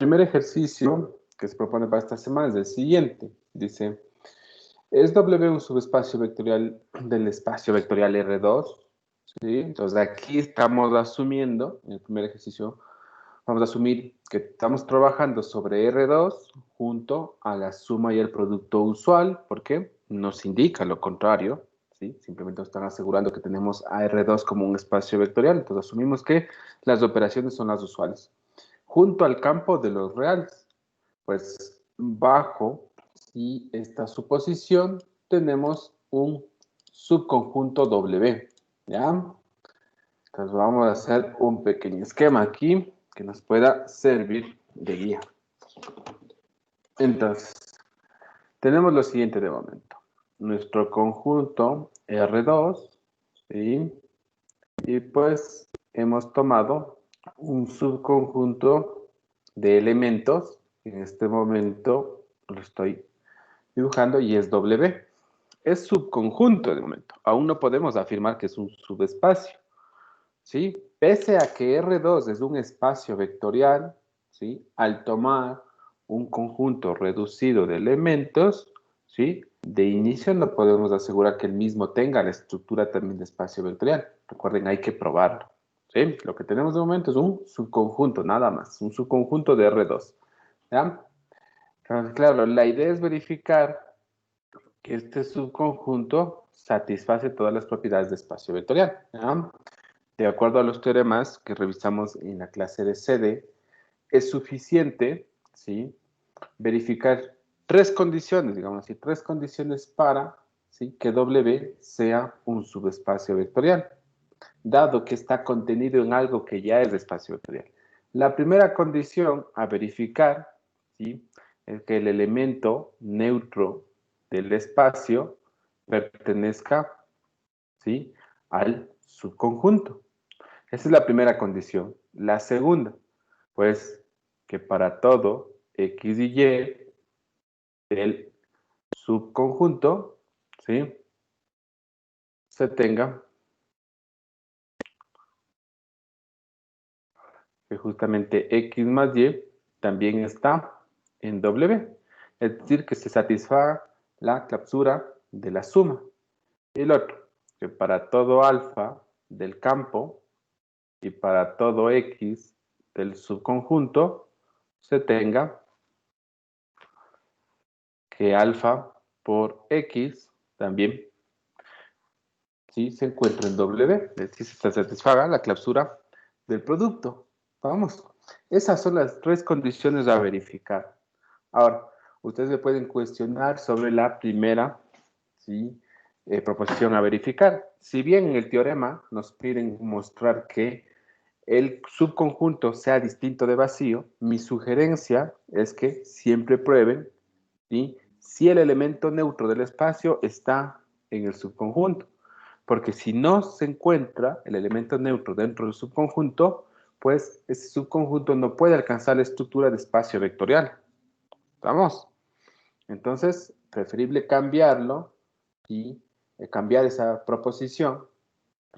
primer ejercicio que se propone para esta semana es el siguiente. Dice, ¿es W un subespacio vectorial del espacio vectorial R2? ¿Sí? Entonces aquí estamos asumiendo, en el primer ejercicio, vamos a asumir que estamos trabajando sobre R2 junto a la suma y el producto usual, porque nos indica lo contrario, ¿sí? Simplemente nos están asegurando que tenemos a R2 como un espacio vectorial, entonces asumimos que las operaciones son las usuales. Junto al campo de los reales, pues bajo esta suposición tenemos un subconjunto W, ¿ya? Entonces vamos a hacer un pequeño esquema aquí que nos pueda servir de guía. Entonces, tenemos lo siguiente de momento. Nuestro conjunto R2, ¿sí? Y pues hemos tomado un subconjunto de elementos. En este momento lo estoy dibujando y es W. Es subconjunto de momento. Aún no podemos afirmar que es un subespacio. ¿Sí? Pese a que R2 es un espacio vectorial, ¿sí? Al tomar un conjunto reducido de elementos, ¿sí? De inicio no podemos asegurar que el mismo tenga la estructura también de espacio vectorial. Recuerden, hay que probarlo. ¿Sí? Lo que tenemos de momento es un subconjunto, nada más, un subconjunto de R2. ¿Ya? Entonces, claro, la idea es verificar que este subconjunto satisface todas las propiedades de espacio vectorial. ¿Ya? De acuerdo a los teoremas que revisamos en la clase de CD, es suficiente, ¿sí? Verificar tres condiciones, digamos así, tres condiciones para, ¿sí? Que W sea un subespacio vectorial, dado que está contenido en algo que ya es espacio vectorial. La primera condición a verificar, ¿sí? Es que el elemento neutro del espacio pertenezca, ¿sí? Al subconjunto. Esa es la primera condición. La segunda, pues que para todo X y Y del subconjunto, ¿sí? Se tenga que justamente X más Y también está en W. Es decir, que se satisfaga la clausura de la suma. Y el otro, que para todo alfa del campo y para todo X del subconjunto se tenga que alfa por X también, ¿sí? Se encuentra en W, es decir, se satisfaga la clausura del producto. Vamos, esas son las tres condiciones a verificar. Ahora, ustedes me pueden cuestionar sobre la primera, ¿sí? Proposición a verificar. Si bien en el teorema nos piden mostrar que el subconjunto sea distinto de vacío, mi sugerencia es que siempre prueben, ¿sí? Si el elemento neutro del espacio está en el subconjunto. Porque si no se encuentra el elemento neutro dentro del subconjunto, pues ese subconjunto no puede alcanzar la estructura de espacio vectorial. ¿Vamos? Entonces, preferible cambiarlo y cambiar esa proposición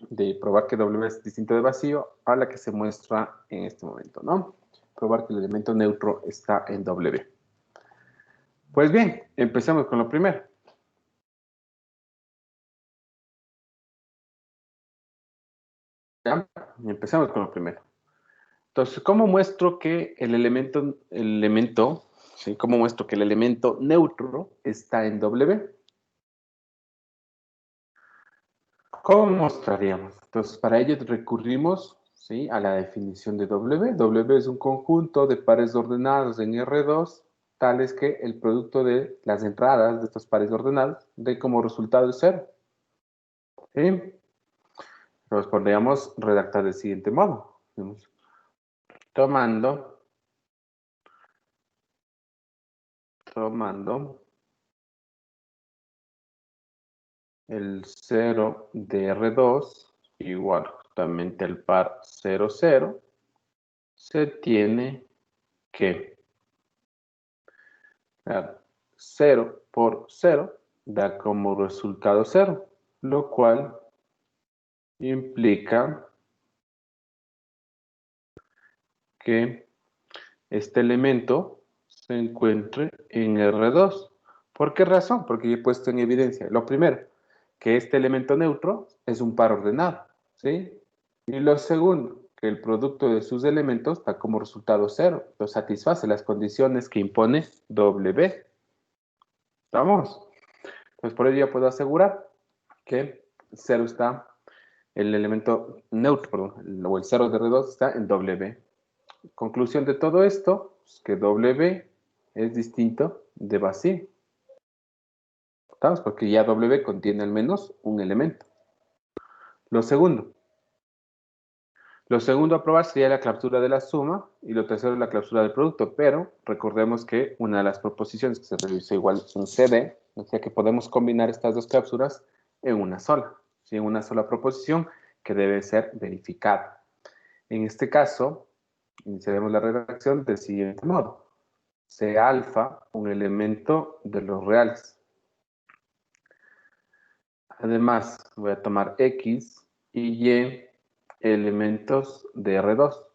de probar que W es distinto de vacío a la que se muestra en este momento, ¿no? Probar que el elemento neutro está en W. Pues bien, empecemos con lo primero. ¿Ya? Empecemos con lo primero. Entonces, ¿cómo muestro que el elemento, ¿sí? ¿Cómo muestro que el elemento neutro está en W? ¿Cómo mostraríamos? Entonces, para ello recurrimos, ¿sí? A la definición de W. W es un conjunto de pares ordenados en R2, tales que el producto de las entradas de estos pares ordenados dé como resultado 0. ¿Sí? Entonces, podríamos redactar del siguiente modo. Tomando el 0 de R2 igual justamente al par 0, 0, se tiene que 0 por 0 da como resultado 0, lo cual implica que este elemento se encuentre en R2. ¿Por qué razón? Porque yo he puesto en evidencia, lo primero, que este elemento neutro es un par ordenado, ¿sí? Y lo segundo, que el producto de sus elementos da como resultado 0, lo satisface las condiciones que impone W. ¿Estamos? Pues por ello ya puedo asegurar que 0 está, el elemento neutro, perdón, o el 0 de R2 está en W. Conclusión de todo esto, pues que W es distinto de vacío. ¿Estamos? Porque ya W contiene al menos un elemento. Lo segundo a probar sería la clausura de la suma y lo tercero la clausura del producto, pero recordemos que una de las proposiciones que se realizó igual un CD, o sea que podemos combinar estas dos clausuras en una sola, ¿sí? En una sola proposición que debe ser verificada. En este caso, iniciaremos la redacción del siguiente modo. C alfa, un elemento de los reales. Además, voy a tomar X y Y elementos de R2.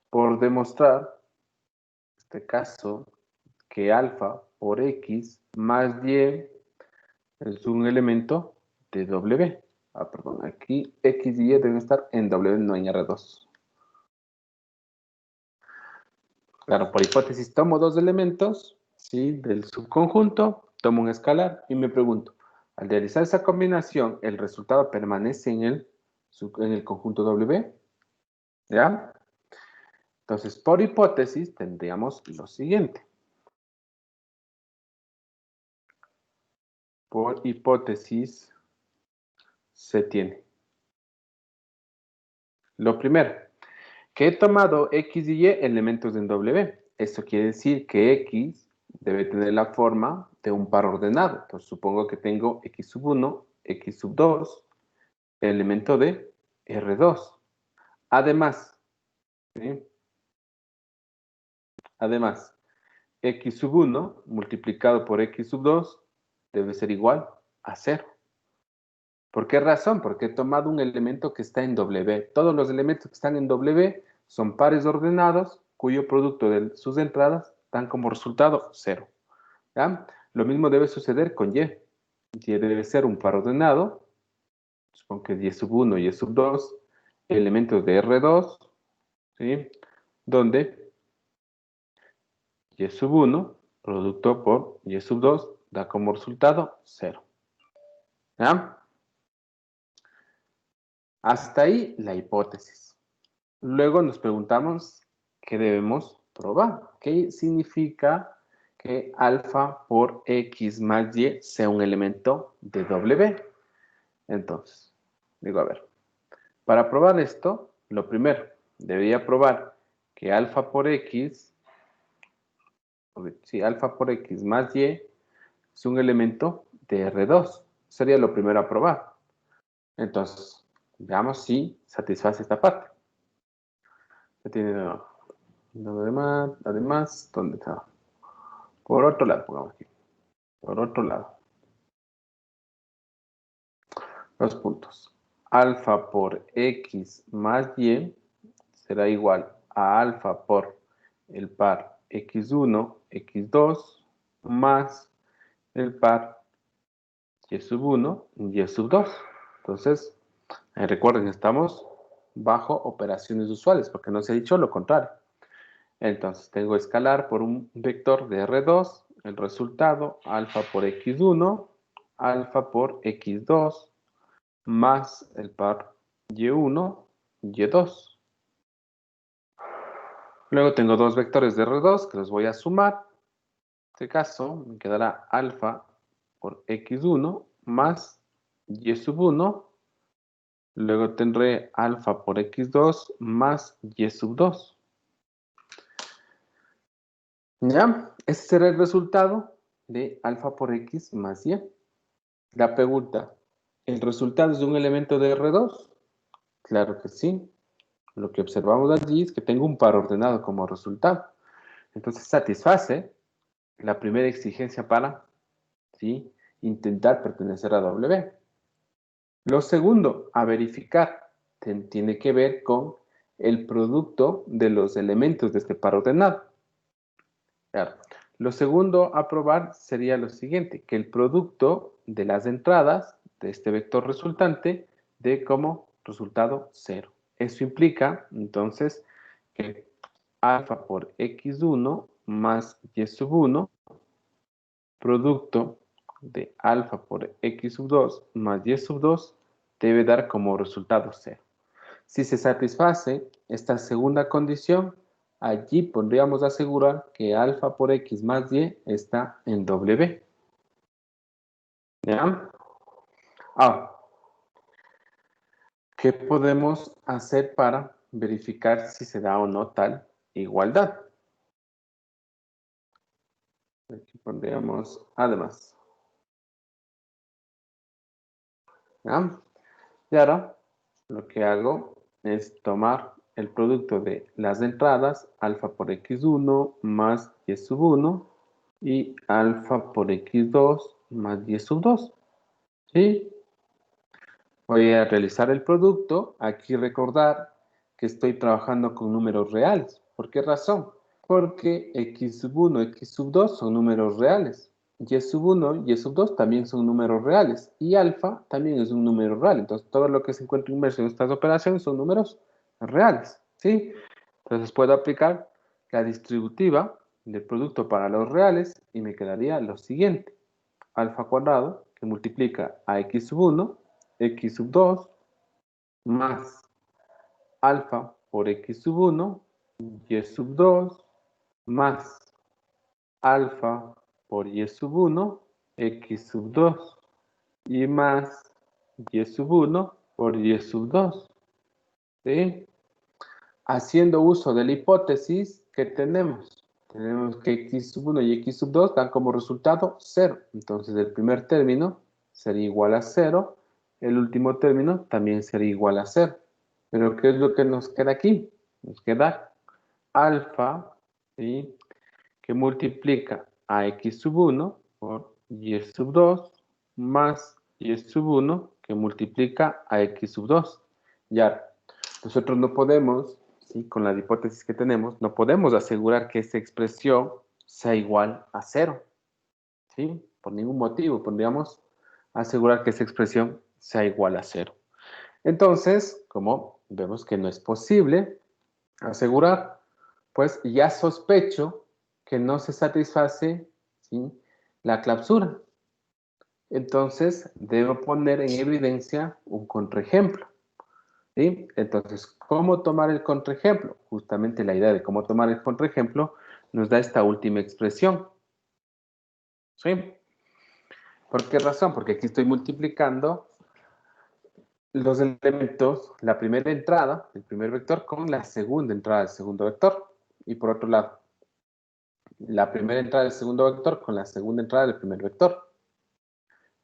Por demostrar, en este caso, que alfa por X más Y es un elemento de W. Perdón, aquí X y Y deben estar en W, no en R2. Claro, por hipótesis tomo dos elementos, ¿sí? Del subconjunto, tomo un escalar y me pregunto, al realizar esa combinación, ¿el resultado permanece en el conjunto W? ¿Ya? Entonces, por hipótesis, tendríamos lo siguiente. Por hipótesis, se tiene. Lo primero, que he tomado X y Y elementos en W. Esto quiere decir que X debe tener la forma de un par ordenado. Entonces, supongo que tengo X sub 1, X sub 2, elemento de R2. Además, ¿sí? Además, X sub 1 multiplicado por X sub 2 debe ser igual a 0. ¿Por qué razón? Porque he tomado un elemento que está en W. Todos los elementos que están en W son pares ordenados cuyo producto de sus entradas dan como resultado 0. ¿Ya? Lo mismo debe suceder con Y. Y debe ser un par ordenado, supongo que es Y sub 1 y Y sub 2, elementos de R2, ¿sí? Donde Y sub 1, producto por Y sub 2, da como resultado 0. ¿Ya? Hasta ahí la hipótesis. Luego nos preguntamos qué debemos probar. ¿Qué significa que alfa por X más Y sea un elemento de W? Entonces, digo, a ver, para probar esto, lo primero, debería probar que alfa por X, sí, alfa por X más Y es un elemento de R2. Sería lo primero a probar. Entonces, veamos si satisface esta parte. Se tiene además, ¿dónde está? Por otro lado, pongamos aquí. Por otro lado, los puntos. Alfa por X más Y será igual a alfa por el par X1, X2 más el par Y sub 1, Y sub 2. Entonces, recuerden, estamos bajo operaciones usuales, porque no se ha dicho lo contrario. Entonces, tengo escalar por un vector de R2, el resultado, alfa por X1, alfa por X2, más el par Y1, Y2. Luego tengo dos vectores de R2 que los voy a sumar. En este caso, me quedará alfa por X1 más Y sub 1. Luego tendré alfa por X2 más Y sub 2. ¿Ya? Ese será el resultado de alfa por X más Y. La pregunta, ¿el resultado es de un elemento de R2? Claro que sí. Lo que observamos allí es que tengo un par ordenado como resultado. Entonces satisface la primera exigencia para, ¿sí?, intentar pertenecer a W. Lo segundo a verificar tiene que ver con el producto de los elementos de este par ordenado. Claro. Lo segundo a probar sería lo siguiente, que el producto de las entradas de este vector resultante dé como resultado 0. Eso implica, entonces, que alfa por x1 más y sub 1, producto de alfa por x sub 2 más y sub 2, debe dar como resultado 0. Si se satisface esta segunda condición, allí podríamos asegurar que alfa por x más y está en W. ¿Ya? Ahora, ¿qué podemos hacer para verificar si se da o no tal igualdad? Aquí pondríamos además. ¿Ya? Y ahora lo que hago es tomar el producto de las entradas, alfa por x1 más y sub 1 y alfa por x2 más y sub 2. ¿Sí? Voy a realizar el producto. Aquí recordar que estoy trabajando con números reales. ¿Por qué razón? Porque x sub 1, x sub 2 son números reales. Y sub 1 y sub 2 también son números reales. Y alfa también es un número real. Entonces, todo lo que se encuentra inmerso en estas operaciones son números reales. ¿Sí? Entonces, puedo aplicar la distributiva del producto para los reales y me quedaría lo siguiente. Alfa cuadrado, que multiplica a x sub 1, x sub 2, más alfa por x sub 1, y sub 2, más alfa por y sub 1, x sub 2, y más y sub 1 por y sub 2. ¿Sí? Haciendo uso de la hipótesis que tenemos que x sub 1 y x sub 2 dan como resultado 0. Entonces el primer término sería igual a 0, el último término también sería igual a 0. Pero ¿qué es lo que nos queda aquí? Nos queda alfa, ¿sí?, que multiplica a x sub 1 por y sub 2 más y sub 1 que multiplica a x sub 2. Ya, nosotros no podemos, ¿sí?, con la hipótesis que tenemos, no podemos asegurar que esta expresión sea igual a 0. ¿Sí? Por ningún motivo podríamos asegurar que esa expresión sea igual a 0. Entonces, como vemos que no es posible asegurar, pues ya sospecho que no se satisface, ¿sí?, la clausura. Entonces, debo poner en evidencia un contraejemplo. ¿Sí? Entonces, ¿cómo tomar el contraejemplo? Justamente la idea de cómo tomar el contraejemplo nos da esta última expresión. ¿Sí? ¿Por qué razón? Porque aquí estoy multiplicando los elementos, la primera entrada del primer vector con la segunda entrada del segundo vector. Y por otro lado, la primera entrada del segundo vector con la segunda entrada del primer vector.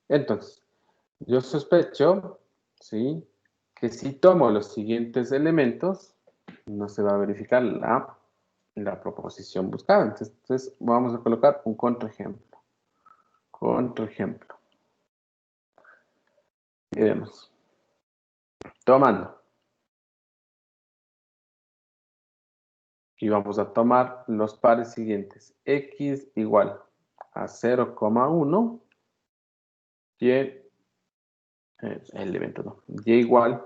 Entonces, yo sospecho, ¿sí?, que si tomo los siguientes elementos, no se va a verificar la proposición buscada. Entonces, vamos a colocar un contraejemplo. Contraejemplo. Y vemos. Tomando. Y vamos a tomar los pares siguientes. X igual a 0,1. Y el elemento no. Y igual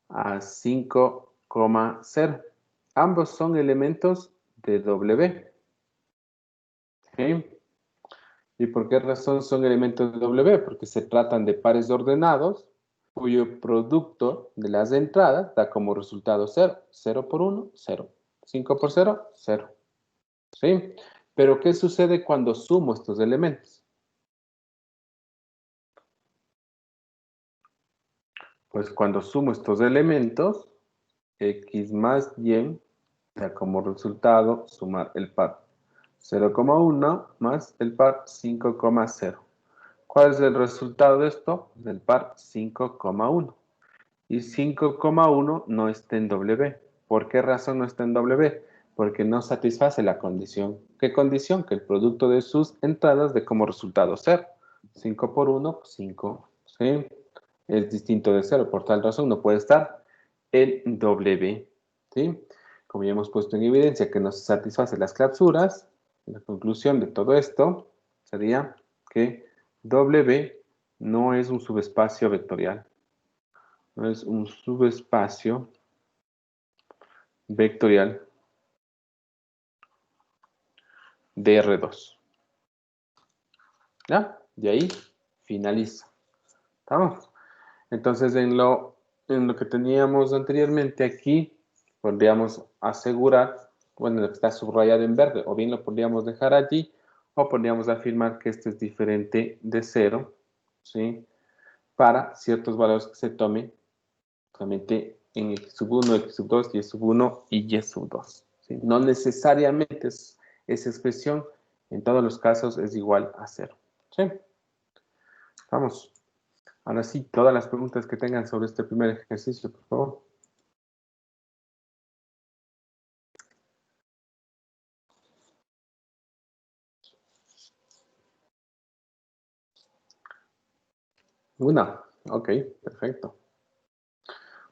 a 5,0. Ambos son elementos de W. ¿Sí? ¿Y por qué razón son elementos de W? Porque se tratan de pares ordenados cuyo producto de las entradas da como resultado 0. 0 por 1, 0. 5 por 0, 0. ¿Sí? Pero ¿qué sucede cuando sumo estos elementos? Pues cuando sumo estos elementos, x más y da como resultado sumar el par 0,1 más el par 5,0. ¿Cuál es el resultado de esto? Del par 5,1. Y 5,1 no está en W. ¿Por qué razón no está en W? Porque no satisface la condición. ¿Qué condición? Que el producto de sus entradas dé como resultado 0. 5 por 1, 5. ¿Sí? Es distinto de 0. Por tal razón no puede estar en W, ¿sí? Como ya hemos puesto en evidencia que no se satisfacen las clausuras, la conclusión de todo esto sería que W no es un subespacio vectorial. No es un subespacio vectorial de R2. ¿Ya? De ahí finaliza. ¿Estamos? Entonces, en lo que teníamos anteriormente aquí, podríamos asegurar, bueno, lo que está subrayado en verde, o bien lo podríamos dejar allí, o podríamos afirmar que esto es diferente de 0, ¿sí? Para ciertos valores que se tomen, solamente en x sub 1, x sub 2, y sub 1 y y sub 2. ¿Sí? No necesariamente esa expresión, en todos los casos, es igual a 0. ¿Sí? Vamos. Ahora sí, todas las preguntas que tengan sobre este primer ejercicio, por favor. Una. Ok, perfecto.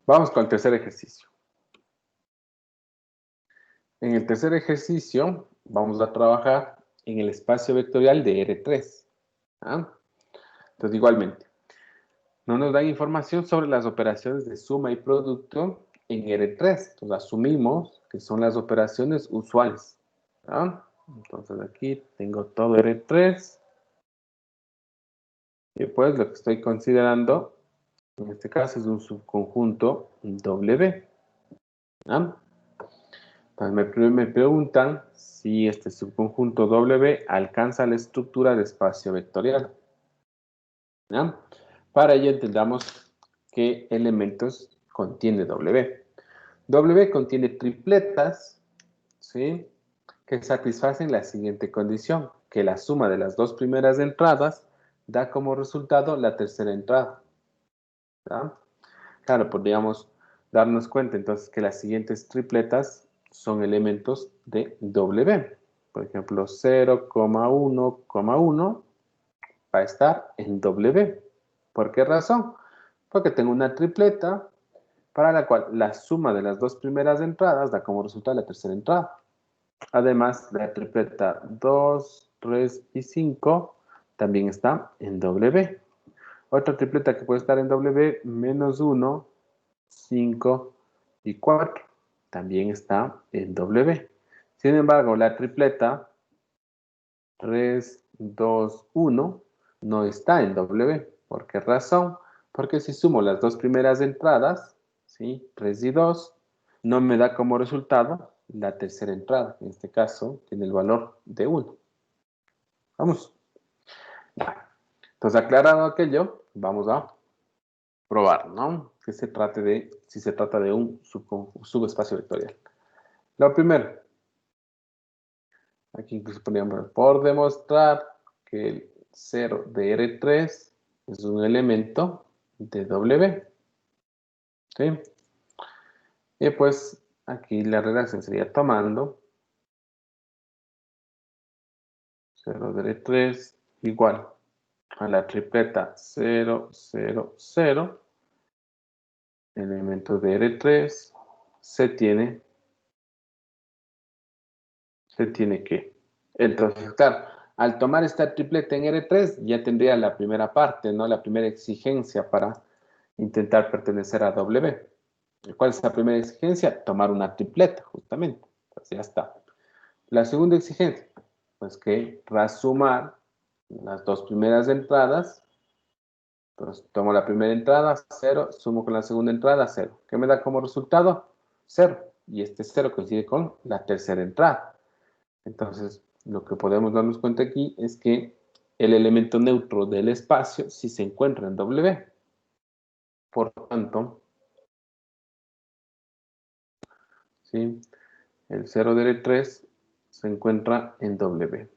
Vamos con el tercer ejercicio. En el tercer ejercicio vamos a trabajar en el espacio vectorial de R3. ¿Ah? Entonces, igualmente, no nos dan información sobre las operaciones de suma y producto en R3. Entonces, asumimos que son las operaciones usuales. ¿Ah? Entonces, aquí tengo todo R3. Y pues lo que estoy considerando, en este caso, es un subconjunto W. ¿Ah? Entonces, me preguntan si este subconjunto W alcanza la estructura de espacio vectorial. ¿Ya? Para ello entendamos qué elementos contiene W. W contiene tripletas, ¿sí? Que satisfacen la siguiente condición, que la suma de las dos primeras entradas da como resultado la tercera entrada. ¿Ya? Claro, podríamos darnos cuenta entonces que las siguientes tripletas son elementos de W. Por ejemplo, 0,1,1 va a estar en W. ¿Por qué razón? Porque tengo una tripleta para la cual la suma de las dos primeras entradas da como resultado la tercera entrada. Además, la tripleta 2, 3 y 5 también está en W. Otra tripleta que puede estar en W, menos 1, 5 y 4, también está en W. Sin embargo, la tripleta 3, 2, 1 no está en W. ¿Por qué razón? Porque si sumo las dos primeras entradas, ¿sí? 3 y 2, no me da como resultado la tercera entrada. En este caso, tiene el valor de 1. Vamos. Entonces, aclarado aquello, vamos a probar, ¿no? Que se trate de, si se trata de un subespacio vectorial. Lo primero, aquí incluso poníamos por demostrar que el 0 de R3 es un elemento de W. ¿Sí? Y pues aquí la redacción sería tomando 0 de R3 igual a la tripleta 0, 0, 0, elemento de R3, se tiene que. Entonces, claro, al tomar esta tripleta en R3, ya tendría la primera parte, ¿no? La primera exigencia para intentar pertenecer a W. ¿Cuál es la primera exigencia? Tomar una tripleta, justamente. Pues ya está. La segunda exigencia, pues que sumar las dos primeras entradas. Entonces, tomo la primera entrada, 0, sumo con la segunda entrada, 0. ¿Qué me da como resultado? 0. Y este 0 coincide con la tercera entrada. Entonces, lo que podemos darnos cuenta aquí es que el elemento neutro del espacio sí se encuentra en W. Por tanto, ¿sí? El 0 de R3 se encuentra en W.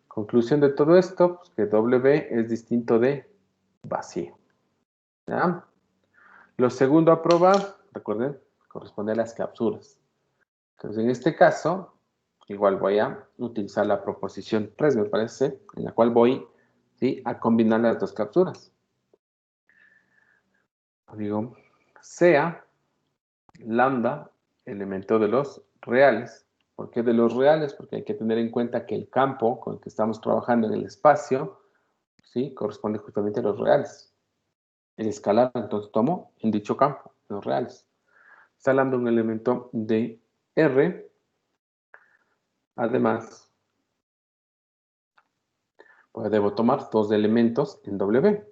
Conclusión de todo esto, pues que W es distinto de vacío. ¿Ya? Lo segundo a probar, recuerden, corresponde a las clausuras. Entonces, en este caso, igual voy a utilizar la proposición 3, me parece, en la cual voy, ¿sí?, a combinar las dos clausuras. Digo, sea lambda, elemento de los reales. ¿Por qué de los reales? Porque hay que tener en cuenta que el campo con el que estamos trabajando en el espacio, ¿sí? Corresponde justamente a los reales. El escalar, entonces, tomo en dicho campo, los reales. Está hablando de un elemento de R. Además, pues debo tomar dos elementos en W.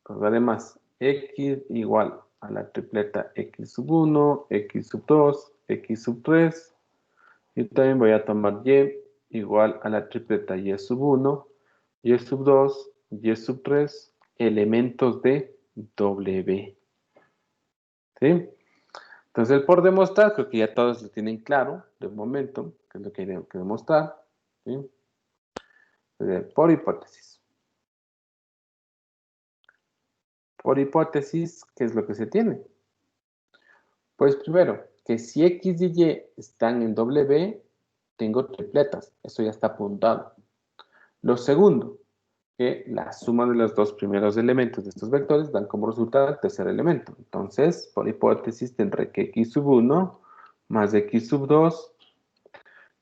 Pues además, X igual a la tripleta X sub 1, X sub 2, X sub 3. Y también voy a tomar Y igual a la tripleta Y sub 1, Y sub 2, Y sub 3, elementos de W. ¿Sí? Entonces, el por demostrar, creo que ya todos lo tienen claro de momento, que es lo que hay que demostrar. ¿Sí? Por hipótesis. Por hipótesis, ¿qué es lo que se tiene? Pues primero, que si X y Y están en W, tengo tripletas. Eso ya está apuntado. Lo segundo, que la suma de los dos primeros elementos de estos vectores dan como resultado el tercer elemento. Entonces, por hipótesis, tendré que X sub 1 más X sub 2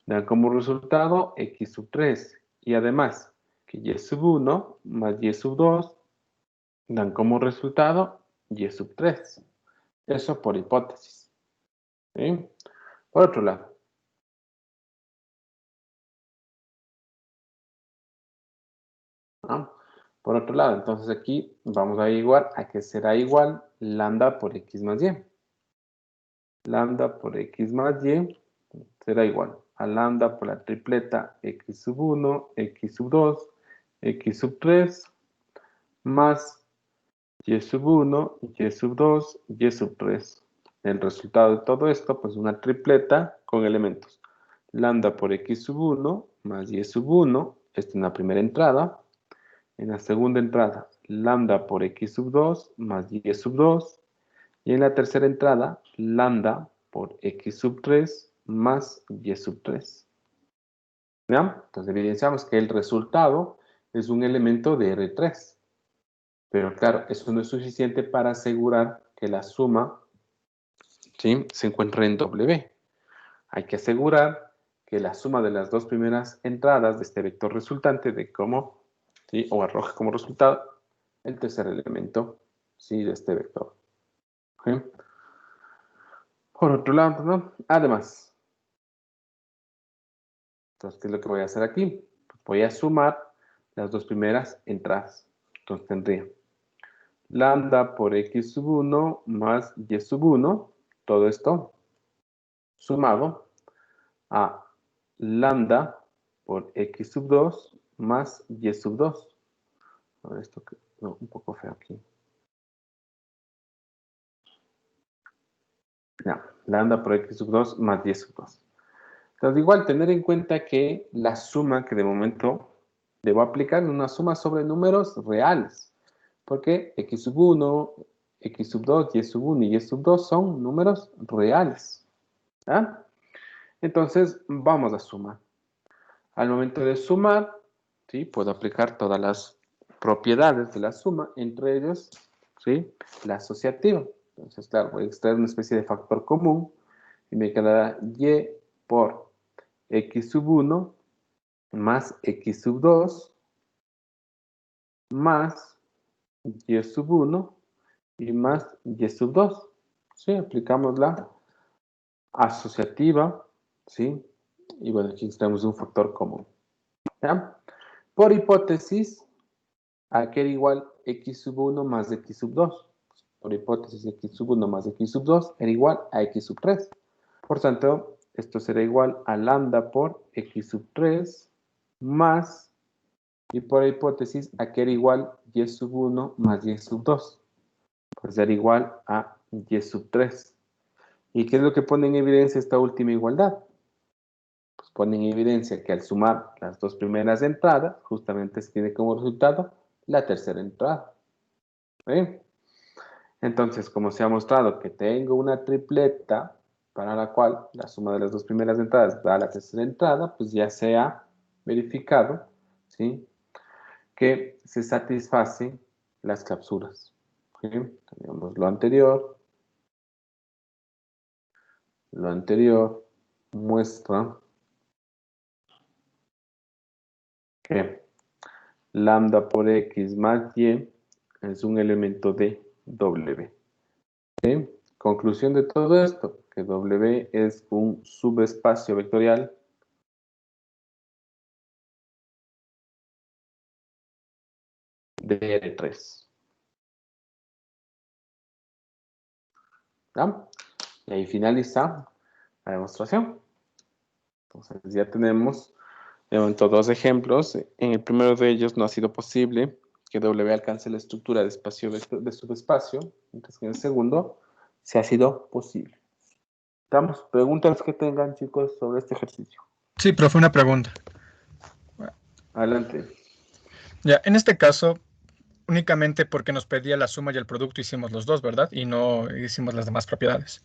dan como resultado X sub 3. Y además, que Y sub 1 más Y sub 2 dan como resultado Y sub 3. Eso por hipótesis. ¿Sí? Por otro lado, ¿no? Por otro lado, entonces aquí vamos a averiguar a qué será igual lambda por X más Y. Lambda por X más Y será igual a lambda por la tripleta X sub 1, X sub 2, X sub 3, más Y sub 1, Y sub 2, Y sub 3. El resultado de todo esto, pues una tripleta con elementos. Lambda por X sub 1 más Y sub 1, esta es la primera entrada. En la segunda entrada, lambda por X sub 2 más Y sub 2. Y en la tercera entrada, lambda por X sub 3 más Y sub 3. ¿Ya? Entonces evidenciamos que el resultado es un elemento de R3. Pero claro, eso no es suficiente para asegurar que la suma, ¿sí?, se encuentra en W. Hay que asegurar que la suma de las dos primeras entradas de este vector resultante de como, ¿sí?, o arroje como resultado el tercer elemento, ¿sí?, de este vector. ¿Sí? Por otro lado, ¿no? Además, entonces, ¿qué es lo que voy a hacer aquí? Pues voy a sumar las dos primeras entradas. Entonces tendría lambda por X sub 1 más Y sub 1, todo esto sumado a lambda por X sub 2 más Y sub 2. Ahora esto no, un poco feo aquí. Ya, lambda por X sub 2 más Y sub 2. Entonces, igual, tener en cuenta que la suma que de momento debo aplicar es una suma sobre números reales. Porque X sub 1, X sub 2, Y sub 1 y Y sub 2 son números reales. ¿Ah? Entonces, vamos a sumar. Al momento de sumar, ¿sí?, puedo aplicar todas las propiedades de la suma, entre ellos, ¿sí?, la asociativa. Entonces, claro, voy a extraer una especie de factor común y me quedará Y por X sub 1 más X sub 2 más Y sub 1 y más Y sub 2. ¿Sí? Aplicamos la asociativa, ¿sí? Y bueno, aquí tenemos un factor común. ¿Ya? Por hipótesis, aquí era igual X sub 1 más X sub 2. Por hipótesis, X sub 1 más X sub 2 era igual a X sub 3. Por tanto, esto será igual a lambda por X sub 3 más, y por hipótesis, aquí era igual Y sub 1 más Y sub 2. Pues será igual a Y sub 3. ¿Y qué es lo que pone en evidencia esta última igualdad? Pues pone en evidencia que al sumar las dos primeras entradas, justamente se tiene como resultado la tercera entrada. ¿Sí? Entonces, como se ha mostrado que tengo una tripleta para la cual la suma de las dos primeras entradas da la tercera entrada, pues ya se ha verificado, ¿sí?, que se satisfacen las clausuras. ¿Sí? Tenemos lo anterior, lo anterior muestra que lambda por X más Y es un elemento de W. ¿Sí? Conclusión de todo esto, que W es un subespacio vectorial de R3. ¿Ya? Y ahí finaliza la demostración. Entonces ya tenemos de momento dos ejemplos. En el primero de ellos no ha sido posible que W alcance la estructura de espacio de subespacio, mientras que en el segundo sí ha sido posible. ¿Estamos? Preguntas que tengan, chicos, sobre este ejercicio. Sí, profe, una pregunta. Adelante. Ya, en este caso, únicamente porque nos pedía la suma y el producto hicimos los dos, ¿verdad? Y no hicimos las demás propiedades.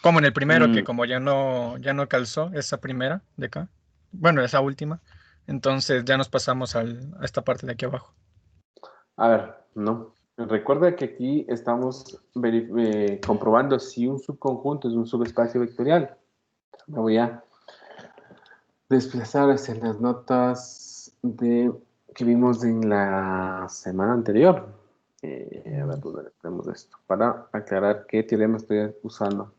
Como en el primero, que como ya no calzó esa primera de acá, bueno, esa última, entonces ya nos pasamos a esta parte de aquí abajo. A ver, no. Recuerda que aquí estamos comprobando si un subconjunto es un subespacio vectorial. Me voy a desplazar hacia las notas que vimos en la semana anterior. A ver, ¿dónde tenemos esto? Para aclarar qué teorema estoy usando.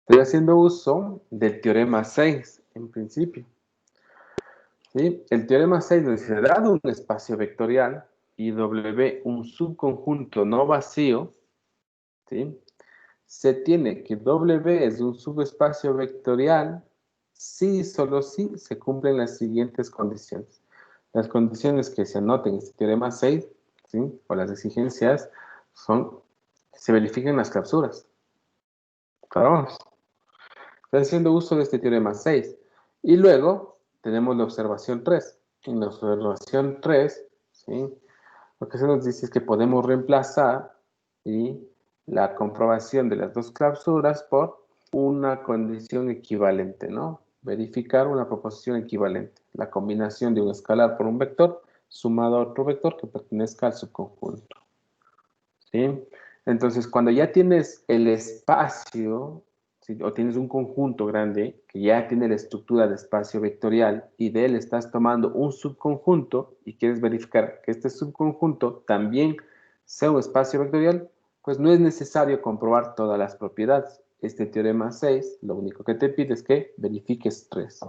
Estoy haciendo uso del teorema 6, en principio. ¿Sí? El teorema 6 nos dice, dado un espacio vectorial y W un subconjunto no vacío, ¿sí? Se tiene que W es un subespacio vectorial si y solo si se cumplen las siguientes condiciones. Las condiciones que se anoten en este teorema 6, ¿sí? O las exigencias, son que se verifiquen las clausuras. Claro, estoy haciendo uso de este teorema 6. Y luego tenemos la observación 3. En la observación 3, ¿sí? Lo que se nos dice es que podemos reemplazar, ¿sí?, la comprobación de las dos clausuras por una condición equivalente, ¿no? Verificar una proposición equivalente. La combinación de un escalar por un vector sumado a otro vector que pertenezca al subconjunto. ¿Sí? Entonces, cuando ya tienes el espacio, ¿sí?, o tienes un conjunto grande que ya tiene la estructura de espacio vectorial y de él estás tomando un subconjunto y quieres verificar que este subconjunto también sea un espacio vectorial, pues no es necesario comprobar todas las propiedades. Este teorema 6 lo único que te pide es que verifiques tres.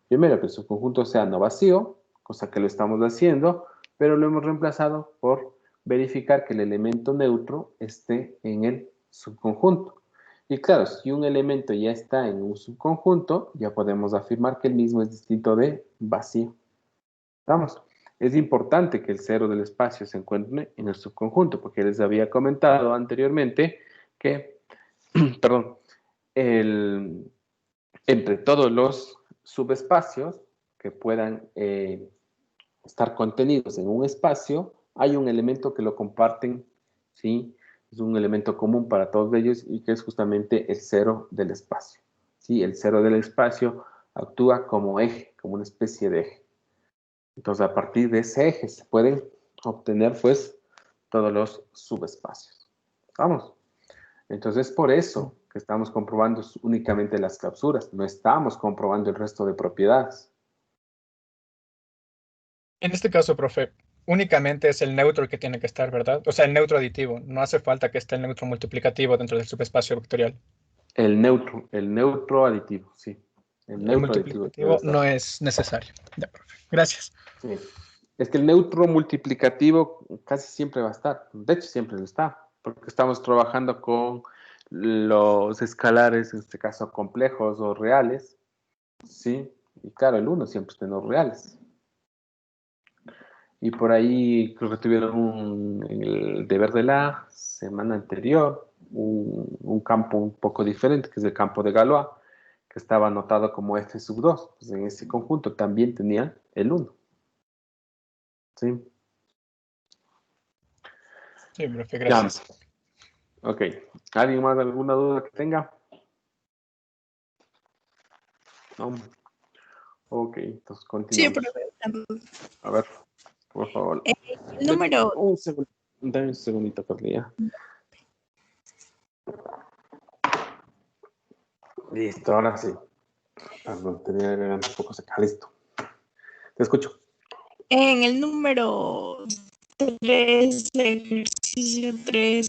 Primero, que el subconjunto sea no vacío, cosa que lo estamos haciendo, pero lo hemos reemplazado por verificar que el elemento neutro esté en el subconjunto. Y claro, si un elemento ya está en un subconjunto, ya podemos afirmar que el mismo es distinto de vacío. Vamos, es importante que el cero del espacio se encuentre en el subconjunto, porque les había comentado anteriormente que, perdón, entre todos los subespacios que puedan estar contenidos en un espacio, hay un elemento que lo comparten, ¿sí? Es un elemento común para todos ellos y que es justamente el cero del espacio, ¿sí? El cero del espacio actúa como eje, como una especie de eje. Entonces, a partir de ese eje se pueden obtener, pues, todos los subespacios. ¿Vamos? Entonces, por eso que estamos comprobando únicamente las clausuras, no estamos comprobando el resto de propiedades. En este caso, profe, únicamente es el neutro el que tiene que estar, ¿verdad? O sea, el neutro aditivo. No hace falta que esté el neutro multiplicativo dentro del subespacio vectorial. El neutro aditivo, sí. El El neutro aditivo debe multiplicativo estar. no es necesario. Ya, profe. Gracias. Sí. Es que el neutro multiplicativo casi siempre va a estar. De hecho, siempre lo está. Porque estamos trabajando con los escalares, en este caso complejos o reales. Sí. Y claro, el 1 siempre está en los reales. Y por ahí creo que tuvieron en el deber de la semana anterior un campo un poco diferente, que es el campo de Galois, que estaba anotado como F sub 2. Pues en ese conjunto también tenían el 1. ¿Sí? Sí, profe, Ya. gracias. Ok. ¿Alguien más alguna duda que tenga? No. Ok, entonces Sí, continuamos. profe. A ver, por favor. El número, Un segundo. Dame un segundito, Carlía. Listo, ahora sí. Perdón, tenía la garganta un poco seca. Listo. Te escucho. En el número 3, ejercicio 3,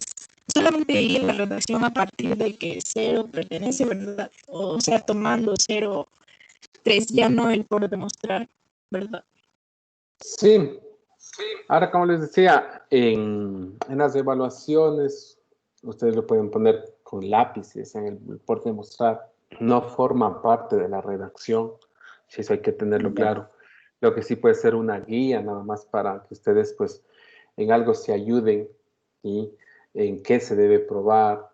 solamente hay la redacción a partir de que 0 pertenece, ¿verdad? O sea, tomando 0, 3, ya no el por demostrar, ¿verdad? Sí. Ahora, como les decía, en las evaluaciones, ustedes lo pueden poner con lápices en el por demostrar. No forma parte de la redacción. Si eso hay que tenerlo claro. Lo que sí puede ser una guía, nada más para que ustedes, pues, en algo se ayuden, ¿sí? En qué se debe probar,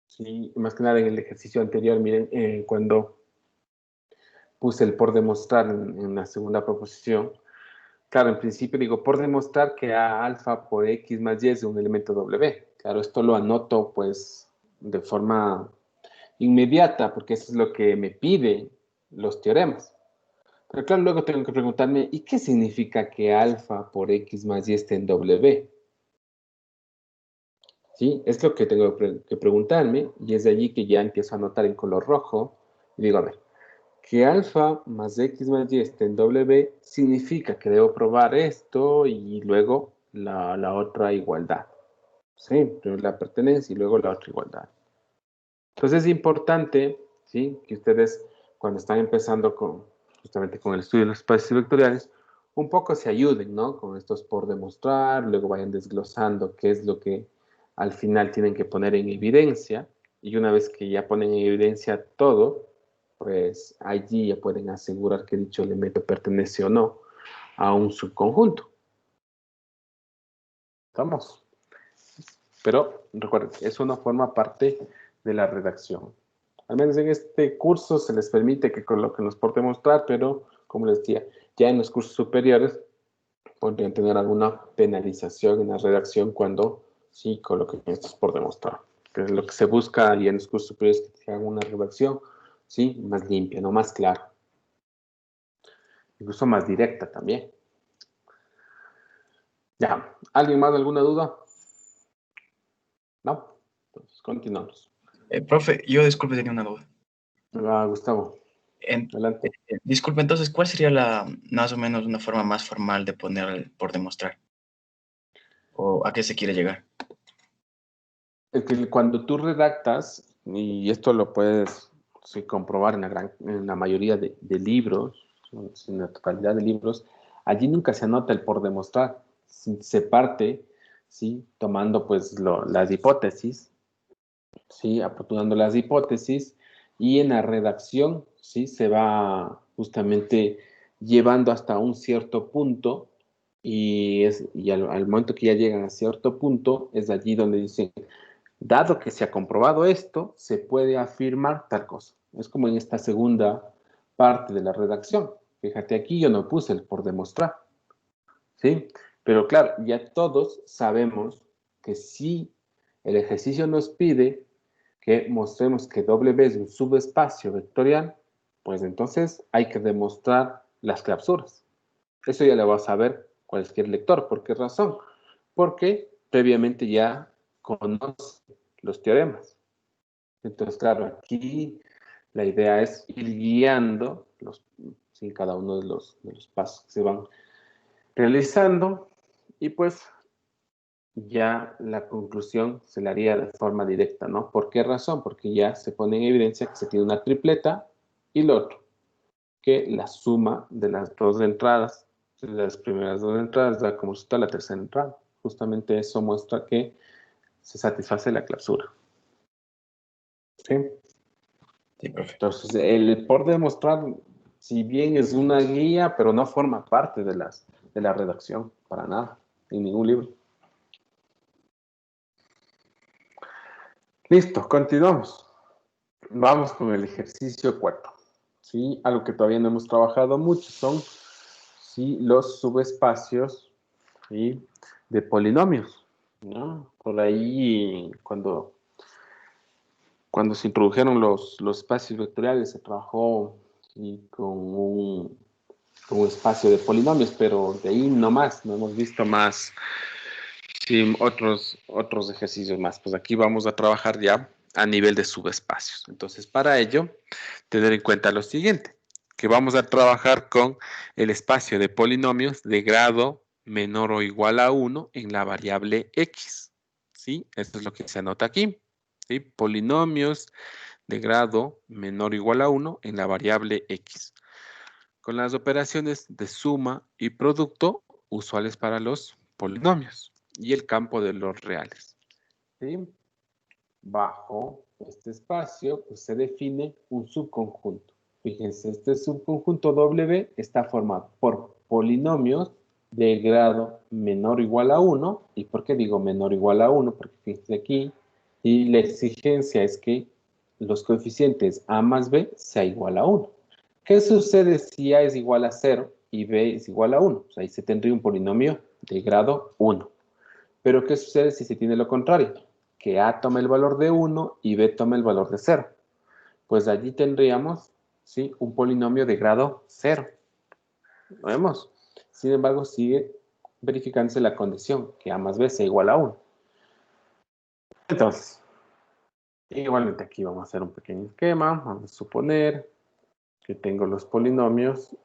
¿sí? Más que nada en el ejercicio anterior, miren, cuando puse el por demostrar en la segunda proposición, claro, en principio digo, por demostrar que A alfa por X más Y es un elemento W. Claro, esto lo anoto, pues, de forma inmediata, porque eso es lo que me pide los teoremas. Pero claro, luego tengo que preguntarme, ¿y qué significa que alfa por X más Y esté en W? ¿Sí? Es lo que tengo que preguntarme, y es de allí que ya empiezo a anotar en color rojo, y digo, a ver, que alfa más X más Y esté en W significa que debo probar esto y luego la otra igualdad. ¿Sí? Primero la pertenencia y luego la otra igualdad. Entonces es importante, ¿sí? Que ustedes, cuando están empezando justamente con el estudio de los espacios vectoriales, un poco se ayuden, ¿no? Con estos por demostrar, luego vayan desglosando qué es lo que al final tienen que poner en evidencia, y una vez que ya ponen en evidencia todo, pues allí ya pueden asegurar que dicho elemento pertenece o no a un subconjunto. ¿Estamos? Pero recuerden, eso no forma parte de la redacción. Al menos en este curso se les permite que coloquen los por demostrar, pero como les decía, ya en los cursos superiores podrían tener alguna penalización en la redacción cuando sí coloquen estos por demostrar. Que es lo que se busca y en los cursos superiores, que se haga una redacción, sí, más limpia, no más clara. Incluso más directa también. Ya, ¿alguien más alguna duda? ¿No? Entonces, continuamos. Profe, yo disculpe, tenía una duda. Gustavo, adelante. Disculpe, entonces, ¿cuál sería más o menos una forma más formal de poner por demostrar? ¿O a qué se quiere llegar? Es que cuando tú redactas, y esto lo puedes sí, comprobar en la mayoría de libros, en la totalidad de libros, allí nunca se anota el por demostrar. Se parte, ¿sí? Tomando pues las hipótesis, ¿sí? Aportunando las hipótesis, y en la redacción, ¿sí? Se va justamente llevando hasta un cierto punto, y al momento que ya llegan a cierto punto, es allí donde dicen, dado que se ha comprobado esto, se puede afirmar tal cosa. Es como en esta segunda parte de la redacción. Fíjate aquí, yo no puse el por demostrar, ¿sí? Pero claro, ya todos sabemos que si el ejercicio nos pide que mostremos que W es un subespacio vectorial, pues entonces hay que demostrar las clausuras. Eso ya lo va a saber cualquier lector. ¿Por qué razón? Porque previamente ya conoce los teoremas. Entonces, claro, aquí la idea es ir guiando sin cada uno de los pasos que se van realizando, y pues ya la conclusión se la haría de forma directa, ¿no? ¿Por qué razón? Porque ya se pone en evidencia que se tiene una tripleta, y lo otro, que la suma de las dos entradas, de las primeras dos entradas, da como resultado la tercera entrada. Justamente eso muestra que se satisface la clausura. ¿Sí? Sí, profe. Entonces, el por demostrar, si bien es una guía, pero no forma parte de la redacción, para nada, en ningún libro. Listo, continuamos. Vamos con el ejercicio 4. ¿Sí? Algo que todavía no hemos trabajado mucho son, ¿sí?, los subespacios, ¿sí?, de polinomios, ¿no? Por ahí, cuando se introdujeron los espacios vectoriales, se trabajó, ¿sí?, con un espacio de polinomios, pero de ahí no más, no hemos visto más, sí, otros ejercicios más. Pues aquí vamos a trabajar ya a nivel de subespacios. Entonces, para ello, tener en cuenta lo siguiente, que vamos a trabajar con el espacio de polinomios de grado menor o igual a 1 en la variable x. ¿Sí? Esto es lo que se anota aquí. ¿Sí? Polinomios de grado menor o igual a 1 en la variable x. Con las operaciones de suma y producto usuales para los polinomios y el campo de los reales. ¿Sí? Bajo este espacio pues, se define un subconjunto. Fíjense, este subconjunto W está formado por polinomios de grado menor o igual a 1. ¿Y por qué digo menor o igual a 1? Porque fíjense aquí, y la exigencia es que los coeficientes A más B sea igual a 1. ¿Qué sucede si A es igual a 0 y B es igual a 1? Pues ahí se tendría un polinomio de grado 1. Pero ¿qué sucede si se tiene lo contrario? Que A tome el valor de 1 y B tome el valor de 0. Pues allí tendríamos, ¿sí?, un polinomio de grado 0. ¿Lo vemos? Sin embargo, sigue verificándose la condición, que A más B sea igual a 1. Entonces, igualmente aquí vamos a hacer un pequeño esquema. Vamos a suponer que tengo los polinomios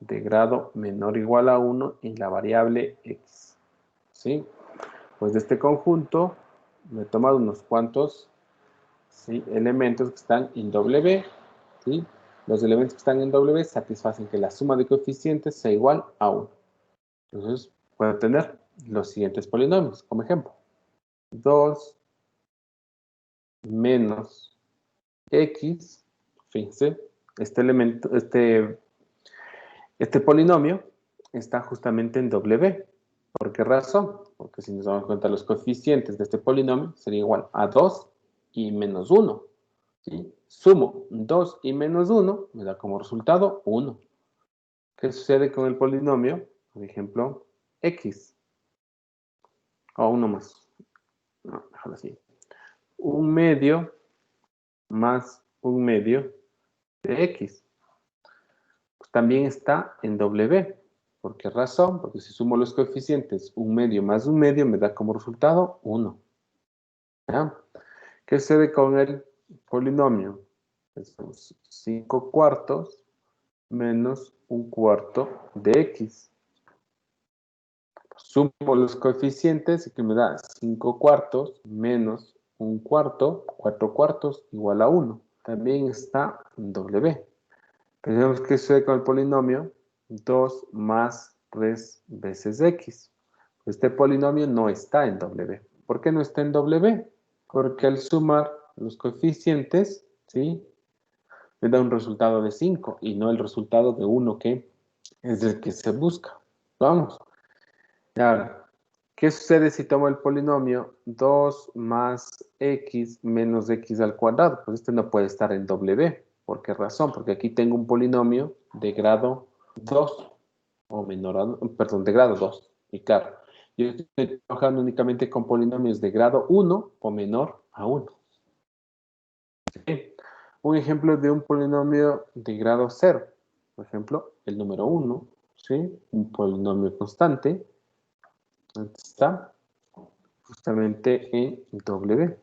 de grado menor o igual a 1 en la variable x. ¿Sí? Pues de este conjunto me he tomado unos cuantos, ¿sí?, elementos que están en W. ¿Sí? Los elementos que están en W satisfacen que la suma de coeficientes sea igual a 1. Entonces, puedo tener los siguientes polinomios como ejemplo. 2 menos x, fíjense, este polinomio está justamente en W. ¿Por qué razón? Porque si nos damos cuenta, los coeficientes de este polinomio sería igual a 2 y menos 1. ¿Sí? Sumo 2 y menos 1, me da como resultado 1. ¿Qué sucede con el polinomio? Por ejemplo, x. O uno más. No, déjalo así. 1/2 más 1/2 de x. Pues también está en W. ¿Por qué razón? Porque si sumo los coeficientes 1/2 más 1/2 me da como resultado 1. ¿Ya? ¿Qué sucede con el polinomio? Pues 5 cuartos menos 1/4 de x. Sumo los coeficientes y que me da 5 cuartos menos 1/4, 4 cuartos igual a 1. También está en W. Tenemos que sucede con el polinomio 2 más 3 veces x. Este polinomio no está en W. ¿Por qué no está en W? Porque al sumar los coeficientes, ¿sí?, me da un resultado de 5 y no el resultado de 1 que es el que se busca. Vamos. Y ahora, ¿qué sucede si tomo el polinomio 2 más x menos x al cuadrado? Pues este no puede estar en W. ¿Por qué razón? Porque aquí tengo un polinomio de grado 2, o menor a, perdón, de grado 2. Y claro, yo estoy trabajando únicamente con polinomios de grado 1 o menor a 1. ¿Sí? Un ejemplo de un polinomio de grado 0. Por ejemplo, el número 1, ¿sí? Un polinomio constante. Está justamente en W.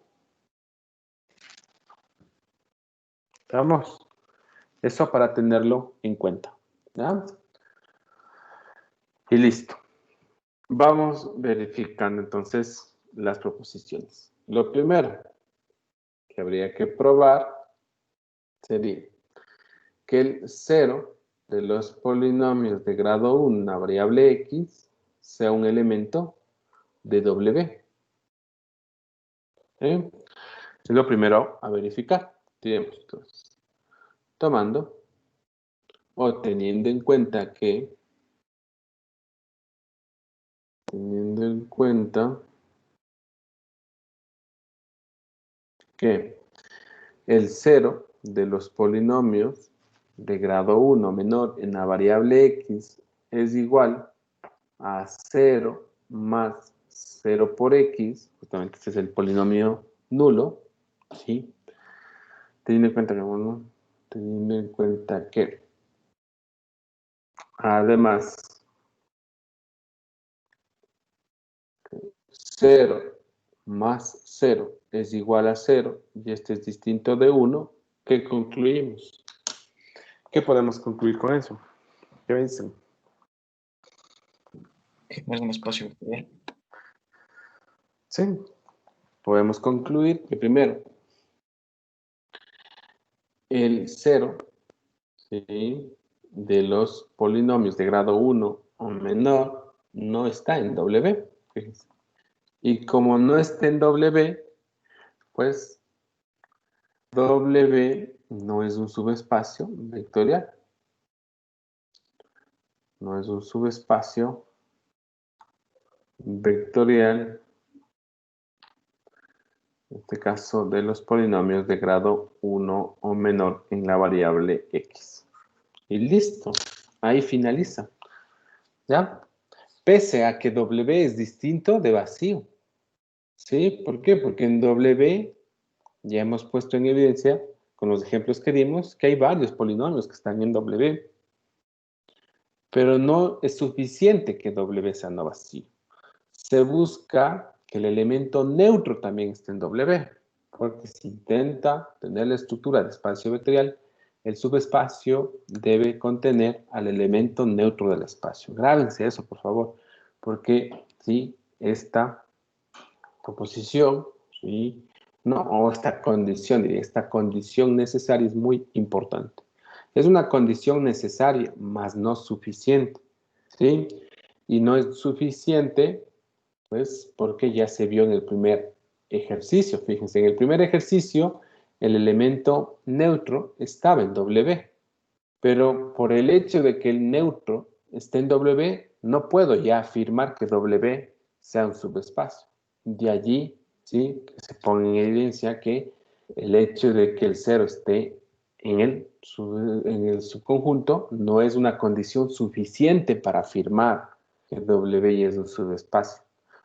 Vamos. Eso para tenerlo en cuenta. ¿Ya? Y listo. Vamos verificando entonces las proposiciones. Lo primero que habría que probar sería que el 0 de los polinomios de grado 1, una variable x, sea un elemento de W. ¿Sí? Es lo primero a verificar. Tenemos entonces, tomando o teniendo en cuenta que el 0 de los polinomios de grado 1 menor en la variable x es igual a 0 más 0 por x, justamente este es el polinomio nulo, ¿sí? Teniendo en cuenta que además 0 más 0 es igual a 0 y este es distinto de 1, ¿qué concluimos? ¿Qué podemos concluir con eso? ¿Qué dicen? No es un espacio vectorial. Sí, podemos concluir que primero, el 0, ¿sí?, de los polinomios de grado 1 o menor no está en W. Fíjense. Y como no está en W, pues W no es un subespacio vectorial. No es un subespacio vectorial, en este caso de los polinomios de grado 1 o menor en la variable X. Y listo, ahí finaliza. ¿Ya? Pese a que W es distinto de vacío. ¿Sí? ¿Por qué? Porque en W ya hemos puesto en evidencia, con los ejemplos que dimos, que hay varios polinomios que están en W. Pero no es suficiente que W sea no vacío. Se busca que el elemento neutro también esté en W, porque si intenta tener la estructura de espacio vectorial, el subespacio debe contener al elemento neutro del espacio. Grábense eso, por favor, porque si esta proposición, ¿sí?, no, o esta condición necesaria es muy importante. Es una condición necesaria, mas no suficiente, ¿sí? Y no es suficiente, pues, porque ya se vio en el primer ejercicio. Fíjense, en el primer ejercicio, el elemento neutro estaba en W, pero por el hecho de que el neutro esté en W, no puedo ya afirmar que W sea un subespacio. De allí, ¿sí?, que se pone en evidencia que el hecho de que el 0 esté en el subconjunto no es una condición suficiente para afirmar que W es un subespacio.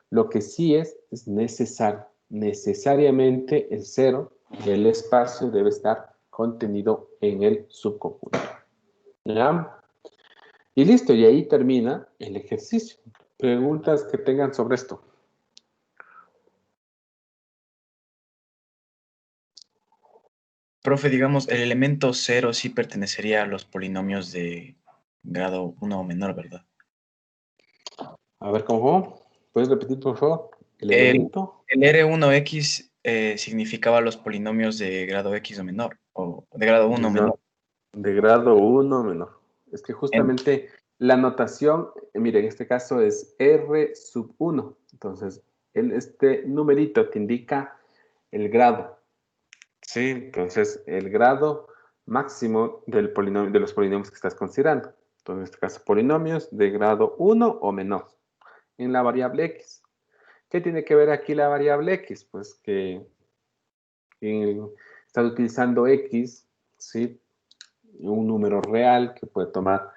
Lo que sí es necesario. Necesariamente el 0 del espacio debe estar contenido en el subconjunto. ¿Ya? Y listo, y ahí termina el ejercicio. Preguntas que tengan sobre esto. Profe, digamos, el elemento 0 sí pertenecería a los polinomios de grado 1 o menor, ¿verdad? A ver, ¿cómo? ¿Puedes repetir, por favor? El El, elemento el R1X significaba los polinomios de grado X o menor, o de grado 1 o menor. de grado 1 menor. Es que En- justamente la notación, mire, en este caso es R sub 1. Entonces, este numerito te indica el grado. Sí, entonces el grado máximo del polinomio, de los polinomios que estás considerando. Entonces, en este caso, polinomios de grado 1 o menor en la variable X. ¿Qué tiene que ver aquí la variable X? Pues que estás utilizando X, ¿sí?, un número real que puede tomar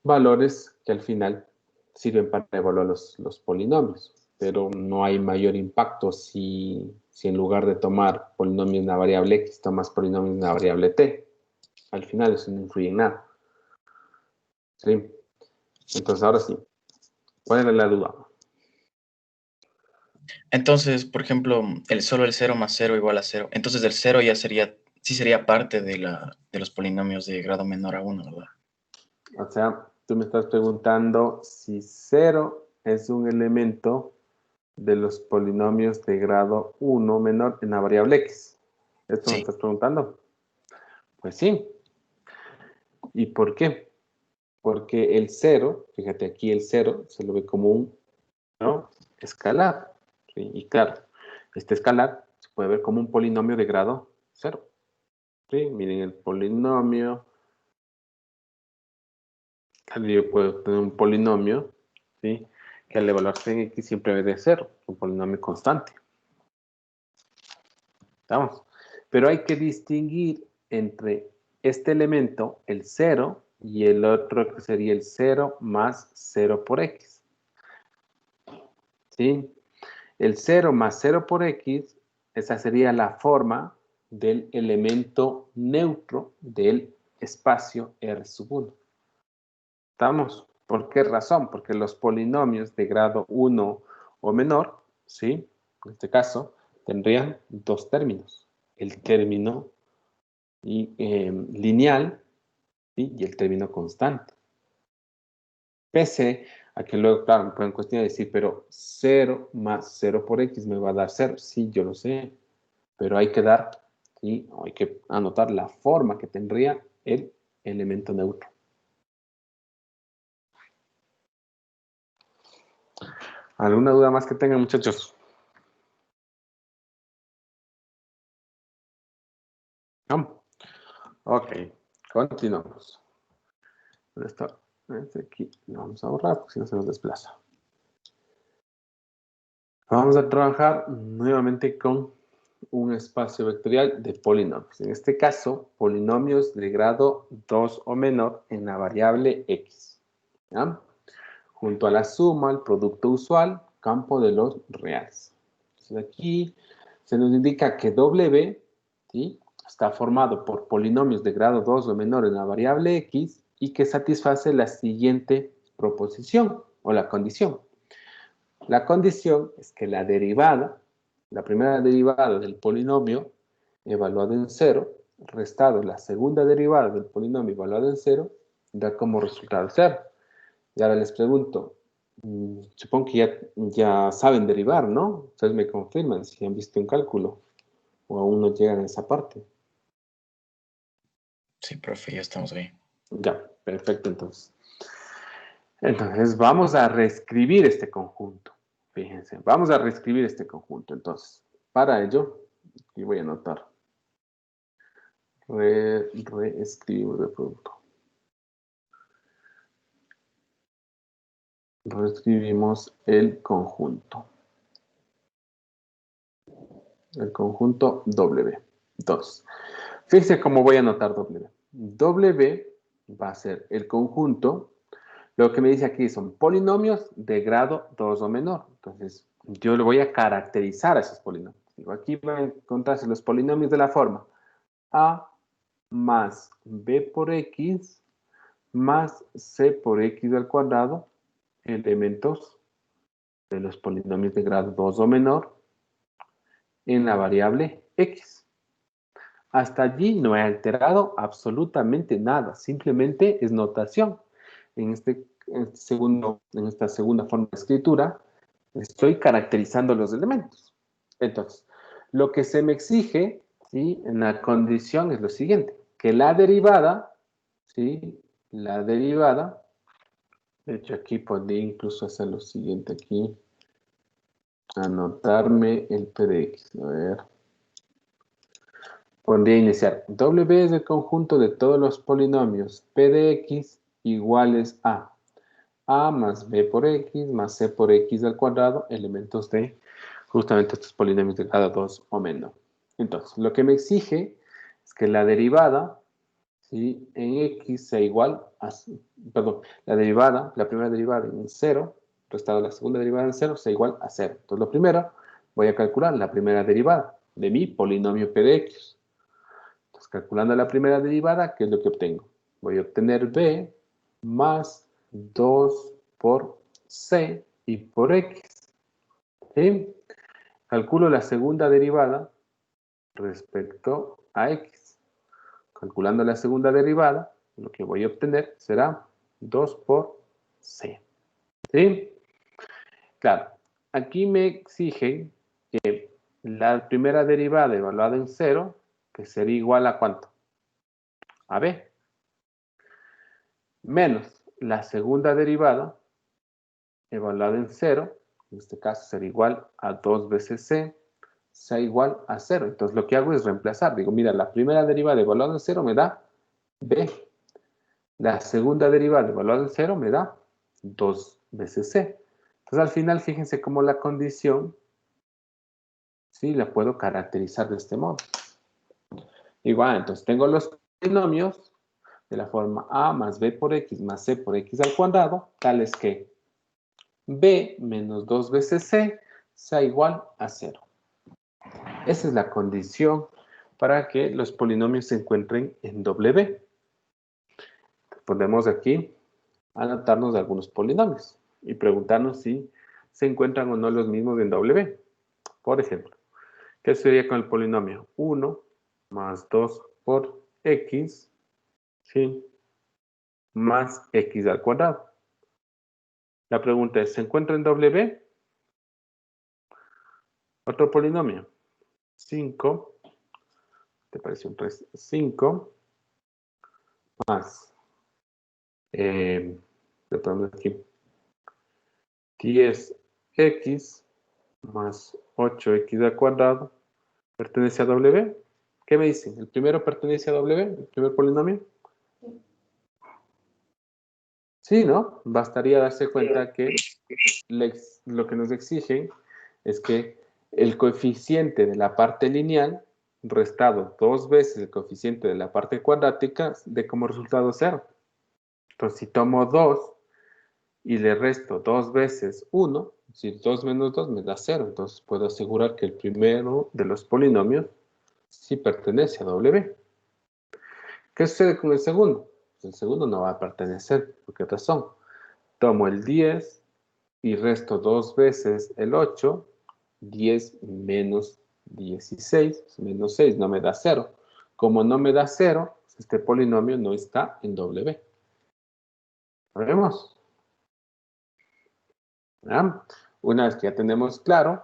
valores que al final sirven para evaluar los polinomios, pero no hay mayor impacto si en lugar de tomar polinomios en una variable X, tomas polinomios en una variable T. Al final eso no influye en nada. ¿Sí? Entonces ahora sí, ¿cuál era la duda? Entonces, por ejemplo, solo el 0 más 0 igual a 0. Entonces el 0 ya sí sería parte de los polinomios de grado menor a 1, ¿verdad? O sea, tú me estás preguntando si 0 es un elemento de los polinomios de grado 1 menor en la variable X. ¿Esto me Sí. estás preguntando? Pues sí. ¿Y por qué? Porque el 0, fíjate aquí el 0 se lo ve como un, ¿no?, escalar. ¿Sí? Y claro, este escalar se puede ver como un polinomio de grado 0. ¿Sí? Miren el polinomio. Yo puedo tener un polinomio, ¿sí?, que al evaluarse en X siempre ve de 0, un polinomio constante. ¿Estamos? Pero hay que distinguir entre este elemento, el 0, y el otro que sería el 0 más 0 por X. ¿Sí? El 0 más 0 por X, esa sería la forma del elemento neutro del espacio R sub 1. ¿Estamos? ¿Por qué razón? Porque los polinomios de grado 1 o menor, ¿sí?, En este caso, tendrían dos términos. El término lineal, ¿sí? Y el término constante. Pese a que luego, claro, me pueden cuestionar y decir, pero 0 más 0 por x me va a dar 0. Sí, yo lo sé, pero hay que dar, ¿sí? Hay que anotar la forma que tendría el elemento neutro. ¿Alguna duda más que tengan, muchachos? No. Ok, continuamos. Esto, aquí lo vamos a borrar porque si no se nos desplaza. Vamos a trabajar nuevamente con un espacio vectorial de polinomios. En este caso, polinomios de grado 2 o menor en la variable x. ¿Ya? Junto a la suma, el producto usual, campo de los reales. Entonces aquí se nos indica que W, ¿sí?, está formado por polinomios de grado 2 o menor en la variable x y que satisface la siguiente proposición o la condición. La condición es que la derivada, la primera derivada del polinomio evaluado en 0, restado la segunda derivada del polinomio evaluado en 0, da como resultado 0. Y ahora les pregunto, supongo que ya saben derivar, ¿no? Ustedes me confirman si han visto un cálculo o aún no llegan a esa parte. Sí, profe, ya estamos ahí. Ya, perfecto, entonces. Entonces, vamos a reescribir este conjunto. Fíjense, vamos a reescribir este conjunto. Entonces, para ello, aquí voy a anotar. Reescribimos el producto. Reescribimos el conjunto. El conjunto W. Entonces, fíjense cómo voy a anotar W. W va a ser el conjunto. Lo que me dice aquí son polinomios de grado 2 o menor. Entonces, yo le voy a caracterizar a esos polinomios. Digo, aquí van a encontrarse los polinomios de la forma A más B por X más C por X al cuadrado, elementos de los polinomios de grado 2 o menor en la variable X. Hasta allí no he alterado absolutamente nada, simplemente es notación. En esta segunda forma de escritura, estoy caracterizando los elementos. Entonces, lo que se me exige, ¿sí?, en la condición es lo siguiente, que la derivada, ¿sí?, la derivada, de hecho aquí podría incluso hacer lo siguiente aquí, anotarme el p de x, a ver. Podría iniciar. W es el conjunto de todos los polinomios p de x iguales a más b por x más c por x al cuadrado, elementos de justamente estos polinomios de grado 2 o menor. Entonces, lo que me exige es que la derivada, ¿sí?, en x sea igual a, perdón, la primera derivada en 0, restado la segunda derivada en 0, sea igual a 0. Entonces, lo primero, voy a calcular la primera derivada de mi polinomio p de x. Entonces, calculando la primera derivada, ¿qué es lo que obtengo? Voy a obtener b más 2 por c y por x. ¿Sí? Calculo la segunda derivada respecto a x. Calculando la segunda derivada, lo que voy a obtener será 2 por c. ¿Sí? Claro, aquí me exige que la primera derivada evaluada en 0, que sería igual a ¿cuánto? A b. Menos la segunda derivada evaluada en 0, en este caso será igual a 2 veces c, sea igual a 0. Entonces lo que hago es reemplazar. Digo, mira, la primera derivada evaluada en 0 me da b. La segunda derivada evaluada en 0 me da 2 veces c. Entonces al final, fíjense cómo la condición, sí, la puedo caracterizar de este modo. Igual, entonces tengo los polinomios de la forma a más b por x más c por x al cuadrado, tales que b menos 2 veces c sea igual a 0. Esa es la condición para que los polinomios se encuentren en W. Podemos aquí anotarnos algunos polinomios y preguntarnos si se encuentran o no los mismos en W. Por ejemplo, ¿qué sería con el polinomio? 1 más 2 por x, ¿sí? Más x al cuadrado. La pregunta es, ¿se encuentra en W? Otro polinomio. 5, ¿te parece un 3? 5 más, le ponemos aquí, 10x más 8x al cuadrado, ¿pertenece a W? ¿Qué me dicen? ¿El primero pertenece a W? ¿El primer polinomio? Sí, ¿no? Bastaría darse cuenta que lo que nos exigen es que el coeficiente de la parte lineal restado 2 veces el coeficiente de la parte cuadrática dé como resultado 0. Entonces, si tomo 2 y le resto 2 veces 1, si 2 menos 2 me da 0. Entonces, puedo asegurar que el primero de los polinomios sí pertenece a W. ¿Qué sucede con el segundo? Pues el segundo no va a pertenecer. ¿Por qué razón? Tomo el 10 y resto 2 veces el 8, 10 menos 16, menos 6, no me da 0. Como no me da 0, este polinomio no está en W. ¿Lo vemos? ¿Ya? Una vez que ya tenemos claro,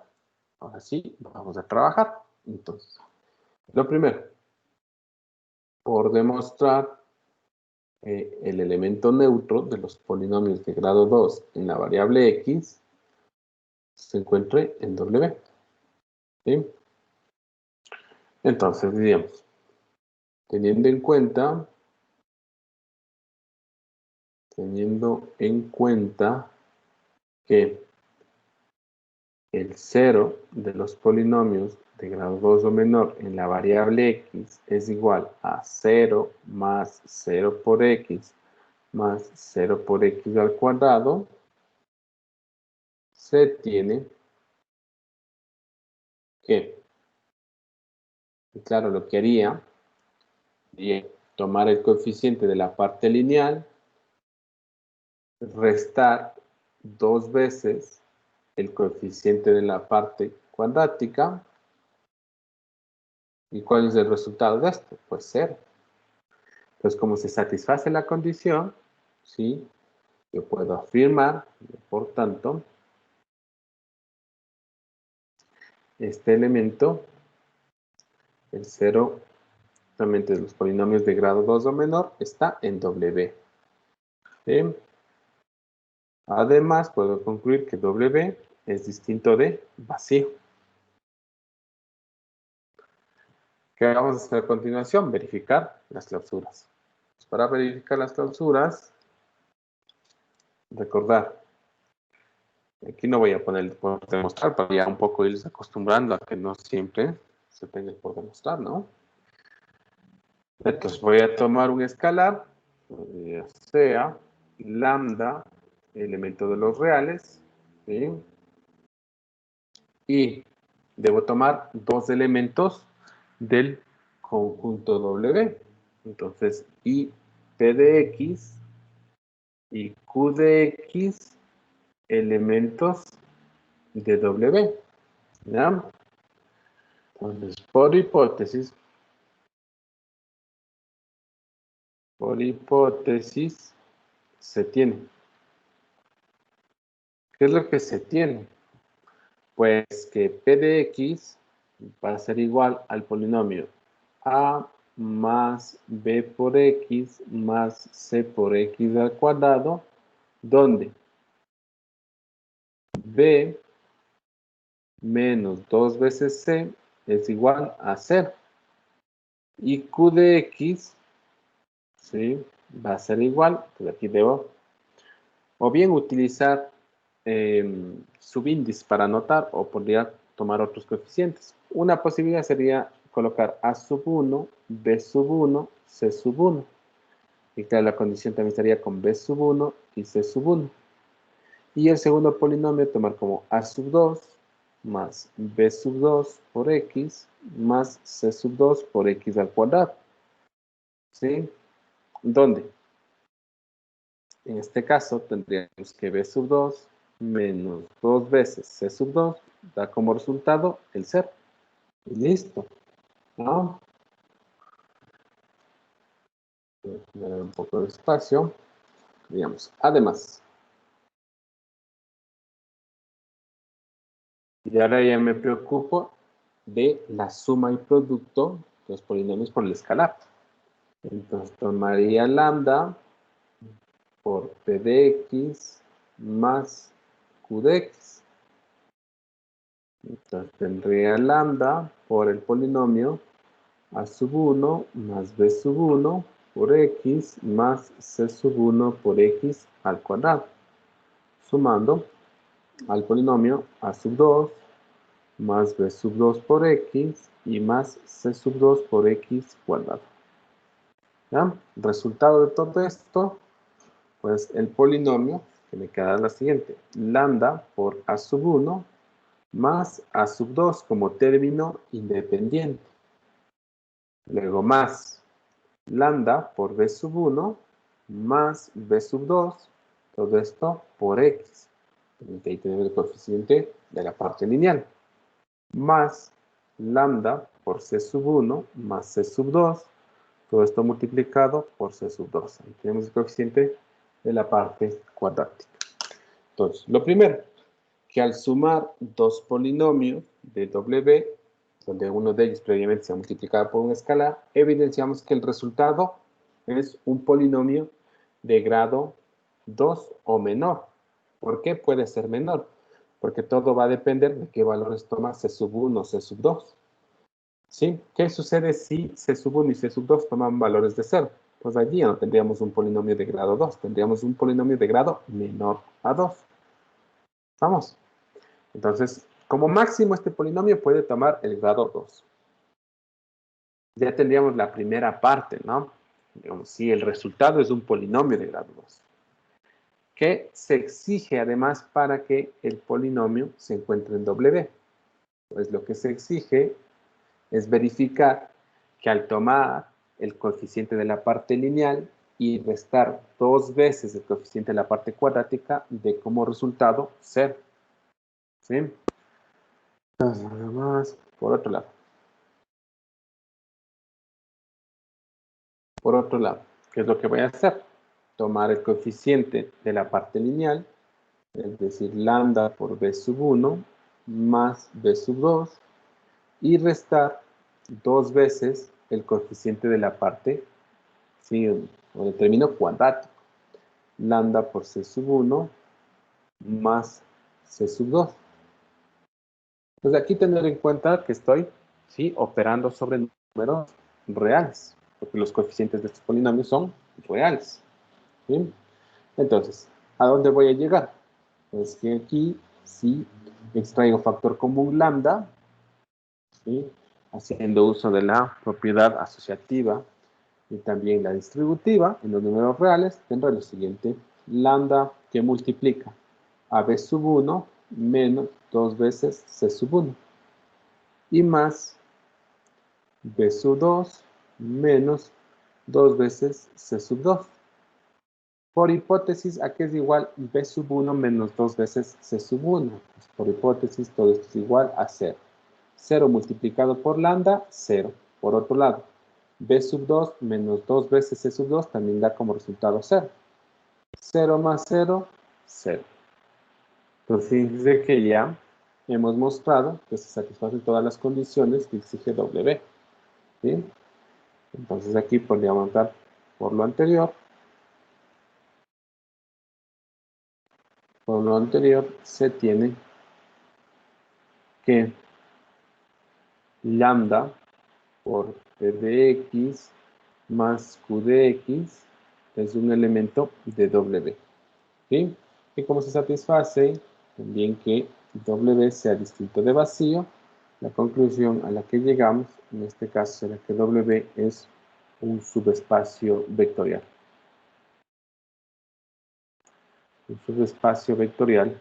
ahora sí, vamos a trabajar. Entonces, lo primero, por demostrar el elemento neutro de los polinomios de grado 2 en la variable x se encuentre en W. ¿Sí? Entonces, diríamos, teniendo en cuenta que el cero de los polinomios de grado 2 o menor en la variable x es igual a 0 más 0 por x más 0 por x al cuadrado, se tiene que, y claro, lo que haría sería tomar el coeficiente de la parte lineal, restar 2 veces el coeficiente de la parte cuadrática. ¿Y cuál es el resultado de esto? Pues 0. Entonces, como se satisface la condición, ¿sí? Yo puedo afirmar, por tanto, este elemento, el 0, realmente de los polinomios de grado 2 o menor, está en W. ¿Sí? Además, puedo concluir que W es distinto de vacío. ¿Qué vamos a hacer a continuación? Verificar las clausuras. Para verificar las clausuras, recordar, aquí no voy a poner por demostrar, para ya un poco irles acostumbrando a que no siempre se tenga por demostrar, ¿no? Entonces voy a tomar un escalar, ya sea lambda, elemento de los reales, ¿sí? Y debo tomar dos elementos del conjunto W. Entonces, I P de X y Q de X, elementos de W. ¿Ya? Entonces, por hipótesis, se tiene. ¿Qué es lo que se tiene? Pues que P de X va a ser igual al polinomio A más B por X más C por X al cuadrado, donde B menos 2 veces C es igual a 0. Y Q de X, ¿sí? Va a ser igual, pues aquí debo, o bien utilizar subíndice para anotar, o podría tomar otros coeficientes. Una posibilidad sería colocar A sub 1, B sub 1, C sub 1. Y claro, la condición también estaría con B sub 1 y C sub 1. Y el segundo polinomio tomar como A sub 2 más B sub 2 por X más C sub 2 por X al cuadrado. ¿Sí? ¿Dónde? En este caso tendríamos que B sub 2 menos 2 veces C sub 2 da como resultado el 0. Y listo, ¿no? Voy a poner un poco de espacio. Digamos, además. Y ahora ya me preocupo de la suma y producto de los polinomios por el escalar. Entonces tomaría lambda por p de x más q de x. Entonces tendría lambda por el polinomio a sub 1 más b sub 1 por x más c sub 1 por x al cuadrado. Sumando al polinomio a sub 2 más b sub 2 por x y más c sub 2 por x cuadrado. ¿Ya? Resultado de todo esto, pues el polinomio que me queda la siguiente. Lambda por a sub 1 más a sub 2 como término independiente. Luego más lambda por b sub 1 más b sub 2, todo esto por x. Ahí tenemos el coeficiente de la parte lineal. Más lambda por c sub 1 más c sub 2, todo esto multiplicado por c sub 2. Ahí tenemos el coeficiente de la parte cuadrática. Entonces, lo primero, que al sumar dos polinomios de w, donde uno de ellos previamente se ha multiplicado por un escalar, evidenciamos que el resultado es un polinomio de grado 2 o menor. ¿Por qué puede ser menor? Porque todo va a depender de qué valores toma c sub 1 o c sub 2. ¿Sí? ¿Qué sucede si c sub 1 y c sub 2 toman valores de 0? Pues allí ya no tendríamos un polinomio de grado 2, tendríamos un polinomio de grado menor a 2. ¿Vamos? Entonces, como máximo este polinomio puede tomar el grado 2. Ya tendríamos la primera parte, ¿no? Digamos, si el resultado es un polinomio de grado 2. ¿Qué se exige además para que el polinomio se encuentre en W? Pues lo que se exige es verificar que al tomar el coeficiente de la parte lineal y restar 2 veces el coeficiente de la parte cuadrática, dé como resultado 0. ¿Sí? Entonces, nada más por otro lado. Por otro lado, ¿qué es lo que voy a hacer? Tomar el coeficiente de la parte lineal, es decir, lambda por b sub 1 más b sub 2, y restar 2 veces el coeficiente de la parte, ¿sí? O el término cuadrático, lambda por c sub 1 más c sub 2. Entonces aquí tener en cuenta que estoy, ¿sí?, operando sobre números reales, porque los coeficientes de estos polinomios son reales. ¿Sí? Entonces, ¿a dónde voy a llegar? Pues que aquí sí extraigo factor común lambda, ¿sí?, haciendo uso de la propiedad asociativa y también la distributiva en los números reales, tendré lo siguiente: lambda que multiplica a b sub 1 menos 2 veces c sub 1 y más b sub 2 menos 2 veces c sub 2. Por hipótesis, ¿a qué es igual b sub 1 menos 2 veces c sub 1? Pues por hipótesis, todo esto es igual a 0. 0 multiplicado por lambda, 0. Por otro lado, b sub 2 menos 2 veces c sub 2 también da como resultado 0. 0 más 0, 0. Entonces, fíjense que ya hemos mostrado que se satisfacen todas las condiciones que exige W. ¿Sí? Entonces aquí podríamos dar por lo anterior. Por lo anterior, se tiene que lambda por p de x más q de x es un elemento de W. ¿Sí? Y como se satisface también que W sea distinto de vacío, la conclusión a la que llegamos en este caso será que W es un subespacio vectorial. Un subespacio vectorial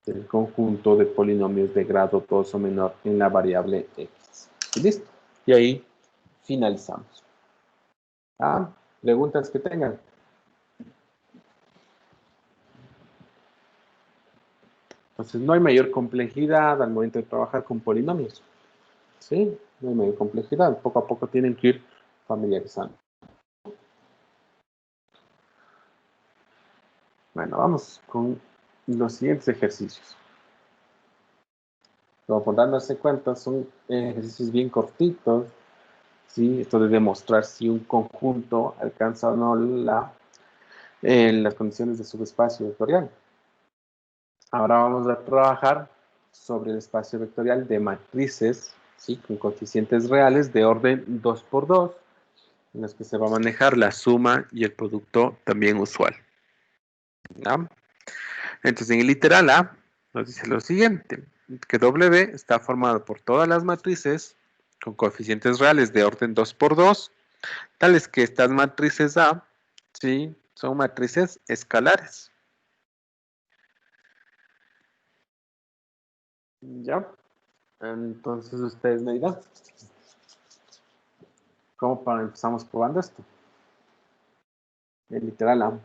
del conjunto de polinomios de grado 2 o menor en la variable x. Y listo. Y ahí finalizamos. ¿Ah? ¿Preguntas que tengan? Entonces, no hay mayor complejidad al momento de trabajar con polinomios. ¿Sí? No hay mayor complejidad. Poco a poco tienen que ir familiarizando. Bueno, vamos con los siguientes ejercicios. Como podrán darse cuenta, son ejercicios bien cortitos. ¿Sí? Esto de demostrar si un conjunto alcanza o no las condiciones de subespacio vectorial. Ahora vamos a trabajar sobre el espacio vectorial de matrices, ¿sí? Con coeficientes reales de orden 2 por 2, en los que se va a manejar la suma y el producto también usual. ¿Ya? Entonces, en el literal A, nos dice lo siguiente, que W está formado por todas las matrices con coeficientes reales de orden 2 por 2, tales que estas matrices A, ¿sí? Son matrices escalares. ¿Ya? Entonces, ustedes me dirán, ¿cómo empezamos probando esto? El literal A.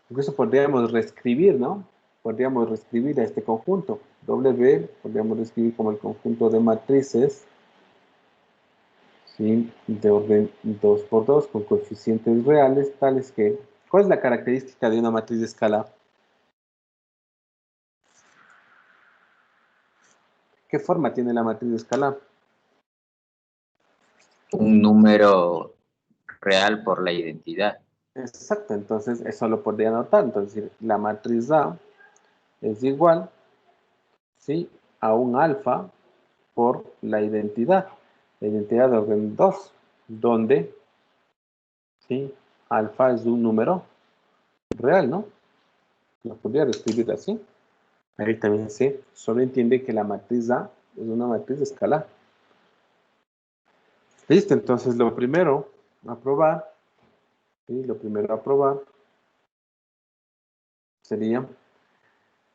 Incluso podríamos reescribir, ¿no? Podríamos reescribir a este conjunto. W podríamos reescribir como el conjunto de matrices, ¿sí? De orden 2 por 2 con coeficientes reales tales que... ¿Cuál es la característica de una matriz escalar? ¿Qué forma tiene la matriz escalar? Un número real por la identidad. Exacto, entonces eso lo podría anotar. Entonces, la matriz A es igual, ¿sí? A un alfa por la identidad de orden 2, donde, ¿sí? Alfa es un número real, ¿no? Lo podría escribir así. Ahí también sí, solo entiende que la matriz A es una matriz escalar. Listo, entonces lo primero a probar, ¿sí? Lo primero a probar sería,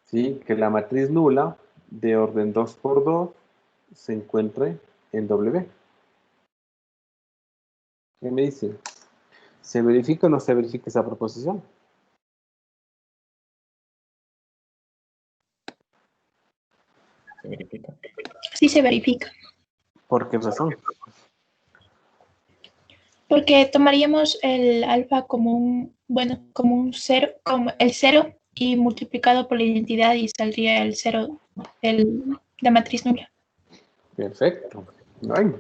¿sí? Que la matriz nula de orden 2 por 2 se encuentre en W. ¿Qué me dice? ¿Se verifica o no se verifica esa proposición? Se verifica. Sí se verifica. ¿Por qué razón? Porque tomaríamos el alfa como un, bueno, como un cero, como el cero y multiplicado por la identidad y saldría el cero de la matriz nula. Perfecto. Ay.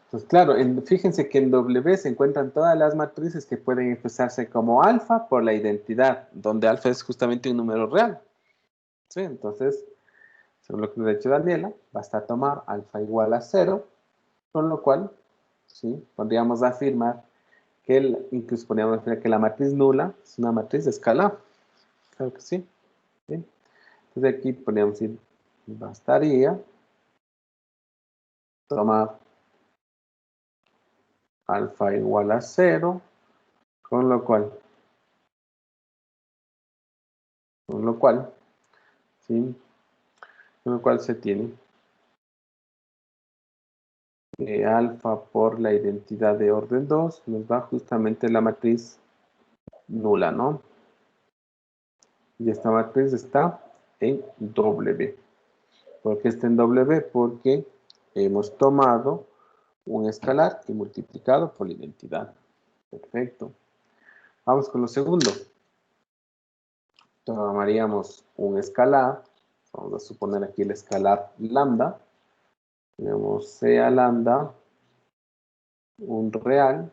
Pues claro, fíjense que en W se encuentran todas las matrices que pueden expresarse como alfa por la identidad, donde alfa es justamente un número real. ¿Sí? Entonces, según lo que nos ha dicho Daniela, basta tomar alfa igual a 0, con lo cual, ¿sí? Podríamos afirmar que, incluso podríamos afirmar que la matriz nula es una matriz escalar. Claro que sí. ¿Sí? Entonces aquí podríamos decir, bastaría tomar alfa igual a 0, con lo cual, ¿sí? Con lo cual se tiene que alfa por la identidad de orden 2 nos da justamente la matriz nula, ¿no? Y esta matriz está en W. ¿Por qué está en W? Porque hemos tomado un escalar y multiplicado por la identidad. Perfecto. Vamos con lo segundo. Tomaríamos un escalar. Vamos a suponer aquí el escalar lambda. Tenemos C a lambda, un real.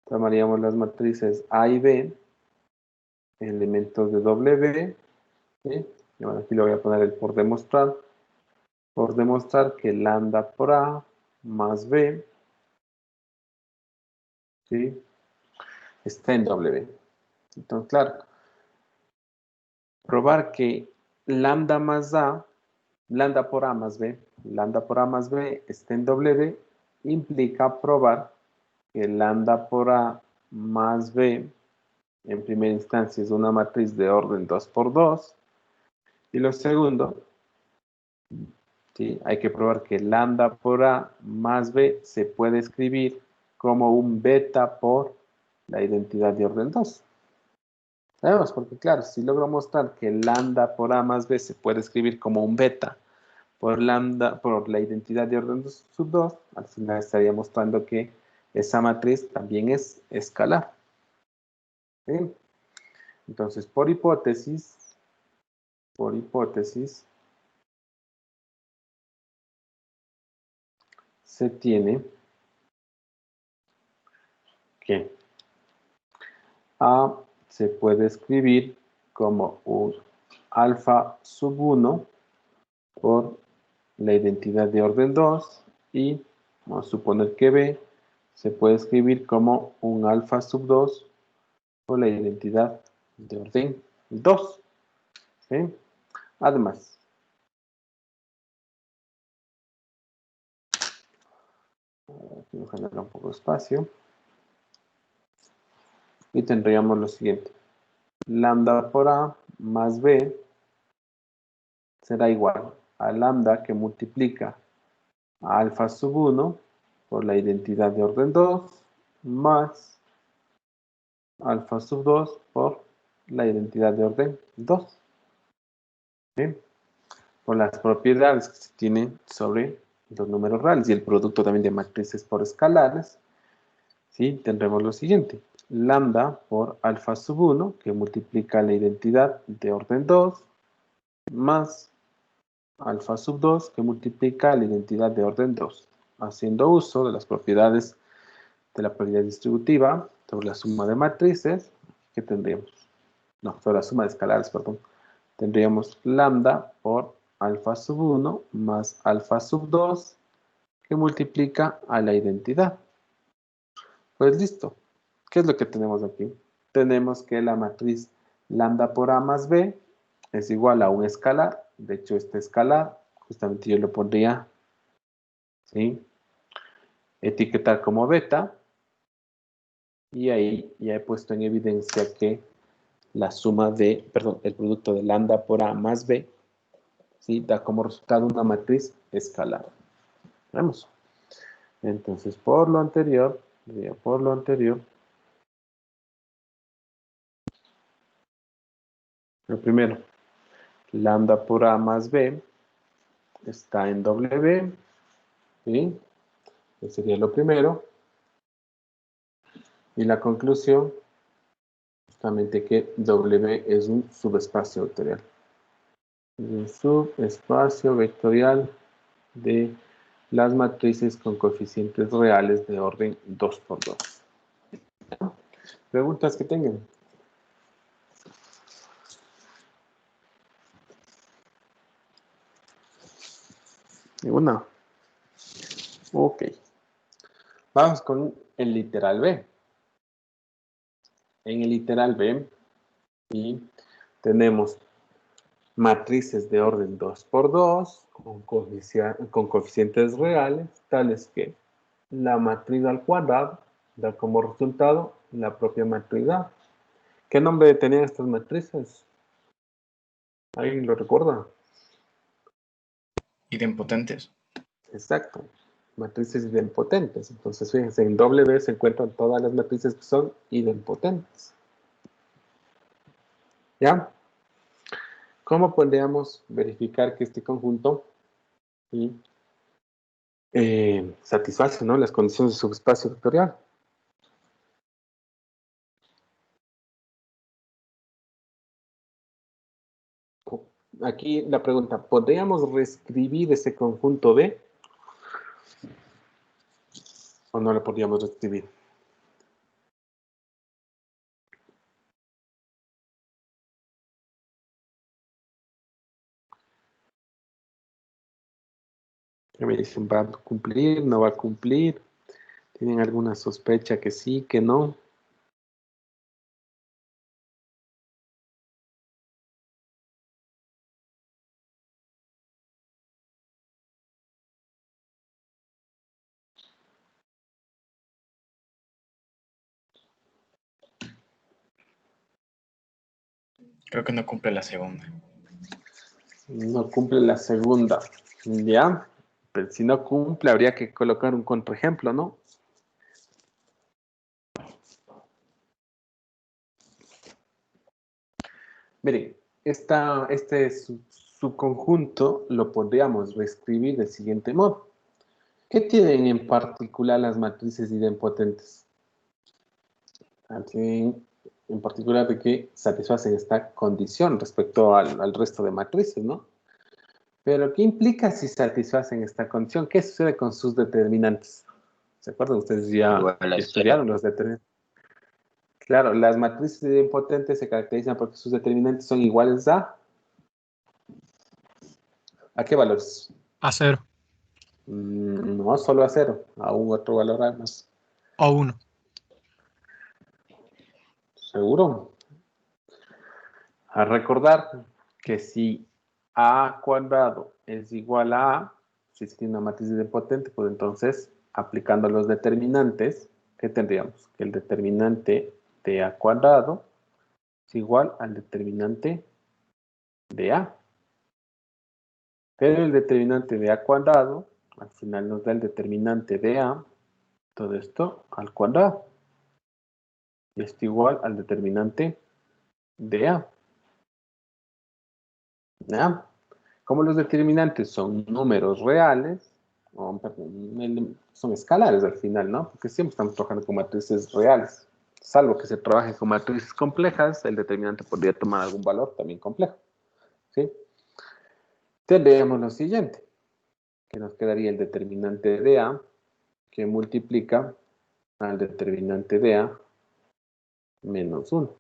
Tomaríamos las matrices A y B, elementos de W. ¿Sí? Y bueno, aquí le voy a poner el por demostrar. Por demostrar que lambda por A más B, ¿sí? Está en W. Entonces, claro, probar que lambda más A, lambda por A más B, lambda por A más B está en W, implica probar que lambda por A más B, en primera instancia, es una matriz de orden 2 por 2. Y lo segundo, ¿sí? Hay que probar que lambda por A más B se puede escribir como un beta por la identidad de orden 2. Sabemos, porque claro, si logro mostrar que lambda por A más B se puede escribir como un beta por lambda, por la identidad de orden sub 2, al final estaría mostrando que esa matriz también es escalar. ¿Sí? Entonces, por hipótesis, se tiene que A se puede escribir como un alfa sub 1 por la identidad de orden 2 y vamos a suponer que B se puede escribir como un alfa sub 2 por la identidad de orden 2. ¿Sí? Además, voy a generar un poco de espacio y tendríamos lo siguiente. Lambda por A más B será igual a lambda que multiplica a alfa sub 1 por la identidad de orden 2 más alfa sub 2 por la identidad de orden 2. ¿Sí? Por las propiedades que se tienen sobre los números reales y el producto también de matrices por escalares, ¿sí? Tendremos lo siguiente. Lambda por alfa sub 1, que multiplica la identidad de orden 2, más alfa sub 2, que multiplica la identidad de orden 2, haciendo uso de las propiedades de la probabilidad distributiva sobre la suma de matrices, que tendríamos, no, sobre la suma de escalares, perdón, tendríamos lambda por alfa sub 1 más alfa sub 2, que multiplica a la identidad. Pues listo. ¿Qué es lo que tenemos aquí? Tenemos que la matriz lambda por A más B es igual a un escalar. De hecho, este escalar, justamente yo lo pondría, ¿sí? Etiquetar como beta. Y ahí ya he puesto en evidencia que la suma de, perdón, el producto de lambda por A más B, ¿sí? Da como resultado una matriz escalar. Vamos. Entonces, por lo anterior, lo primero, lambda por A más B está en W, ¿sí? Eso sería lo primero. Y la conclusión, justamente que W es un subespacio vectorial. Un subespacio vectorial de las matrices con coeficientes reales de orden 2×2. ¿Preguntas que tengan? ¿Ninguna? Ok. Vamos con el literal B. En el literal B, y tenemos matrices de orden 2×2 con coeficientes reales, tales que la matriz al cuadrado da como resultado la propia matriz A. ¿Qué nombre tenían estas matrices? ¿Alguien lo recuerda? Idempotentes. Exacto. Matrices idempotentes. Entonces, fíjense, en W se encuentran todas las matrices que son idempotentes. ¿Ya? ¿Cómo podríamos verificar que este conjunto satisface, ¿no?, las condiciones de subespacio vectorial? Aquí la pregunta, ¿podríamos reescribir ese conjunto B? ¿O no lo podríamos reescribir? ¿Qué me dicen? ¿Va a cumplir? ¿No va a cumplir? ¿Tienen alguna sospecha que sí, que no? Creo que no cumple la segunda. No cumple la segunda. ¿Ya? Pero si no cumple, habría que colocar un contraejemplo, ¿no? Miren, este subconjunto lo podríamos reescribir del siguiente modo. ¿Qué tienen en particular las matrices idempotentes? Tienen en particular de que satisfacen esta condición respecto al resto de matrices, ¿no? Pero, ¿qué implica si satisfacen esta condición? ¿Qué sucede con sus determinantes? ¿Se acuerdan? Ustedes ya Igual a estudiaron cero. los determinantes. Claro, las matrices idempotentes se caracterizan porque sus determinantes son iguales ¿a qué valores? A 0 No, solo a 0, a un otro valor más. o 1. ¿Seguro? A recordar que si a cuadrado es igual a, si se tiene una matriz idempotente, pues entonces, aplicando los determinantes, ¿qué tendríamos? Que el determinante de a cuadrado es igual al determinante de a. Pero el determinante de a cuadrado, al final nos da el determinante de a, todo esto al cuadrado. Y esto igual al determinante de a. ¿Ya? Como los determinantes son números reales, son escalares al final, ¿no? Porque siempre estamos trabajando con matrices reales. Salvo que se trabaje con matrices complejas, el determinante podría tomar algún valor también complejo. ¿Sí? Tendríamos lo siguiente, que nos quedaría el determinante de A, que multiplica al determinante de A menos 1.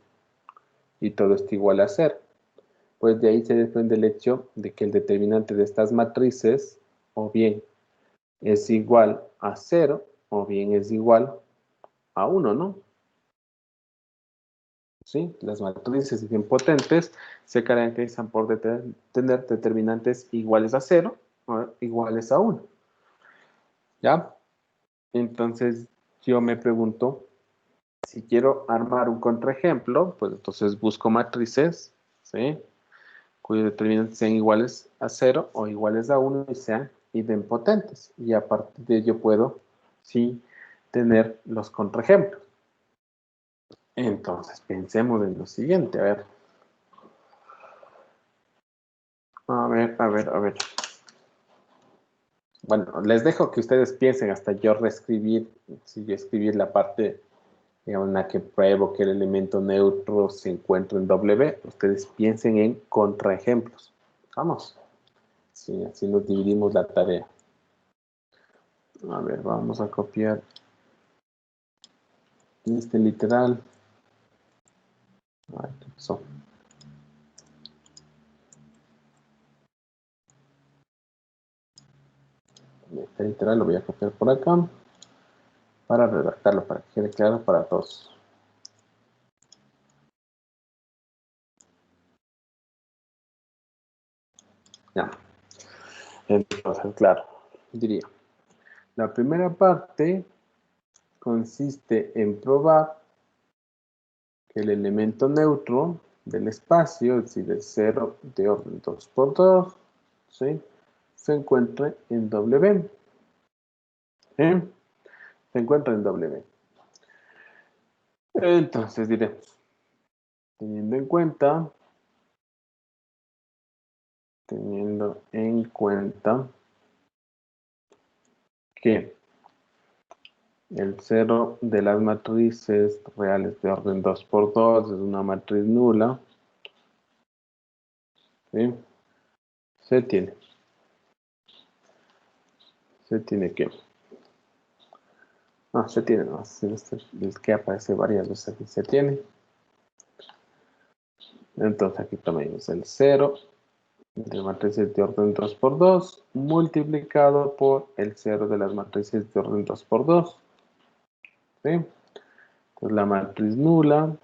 Y todo esto igual a 0. Pues de ahí se desprende el hecho de que el determinante de estas matrices, o bien es igual a 0, o bien es igual a 1, ¿no? ¿Sí? Las matrices idempotentes se caracterizan por tener determinantes iguales a 0 o iguales a 1. ¿Ya? Entonces, yo me pregunto, si quiero armar un contraejemplo, pues entonces busco matrices, ¿sí? Cuyos determinantes sean iguales a 0 o iguales a 1 y sean idempotentes. Y a partir de ello puedo, sí, tener los contraejemplos. Entonces, pensemos en lo siguiente, a ver. A ver. Bueno, les dejo que ustedes piensen hasta yo reescribir, si yo escribir la parte, digamos, en la que pruebo que el elemento neutro se encuentra en W, ustedes piensen en contraejemplos. Vamos. Sí, así nos dividimos la tarea. A ver, vamos a copiar este literal. Ay, ¿qué pasó? Este literal lo voy a copiar por acá para redactarlo, para que quede claro para todos. Ya. Entonces, claro, diría, la primera parte consiste en probar que el elemento neutro del espacio, es decir, el 0 de orden 2 por 2, ¿sí?, se encuentre en W. ¿Sí? Se encuentra en W. Entonces diremos, teniendo en cuenta que el 0 de las matrices reales de orden 2 por 2 es una matriz nula, ¿sí?, se tiene que... No, se tiene, no, es que aparece varias veces aquí, se tiene. Entonces aquí tomamos el 0 de matrices de orden 2 por 2 multiplicado por el 0 de las matrices de orden 2 por 2. ¿Sí? Entonces la matriz nula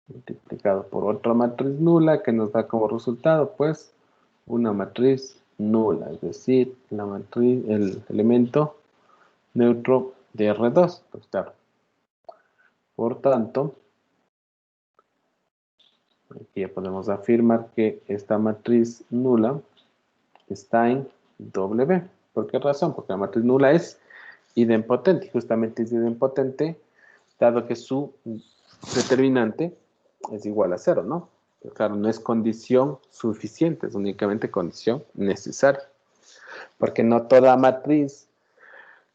multiplicado por otra matriz nula que nos da como resultado pues una matriz nula, es decir, la matriz, el elemento neutro de R2. Pues claro. Por tanto, aquí ya podemos afirmar que esta matriz nula está en W. ¿Por qué razón? Porque la matriz nula es idempotente. Y justamente es idempotente dado que su determinante es igual a 0, ¿no? Pero claro, no es condición suficiente, es únicamente condición necesaria. Porque no toda matriz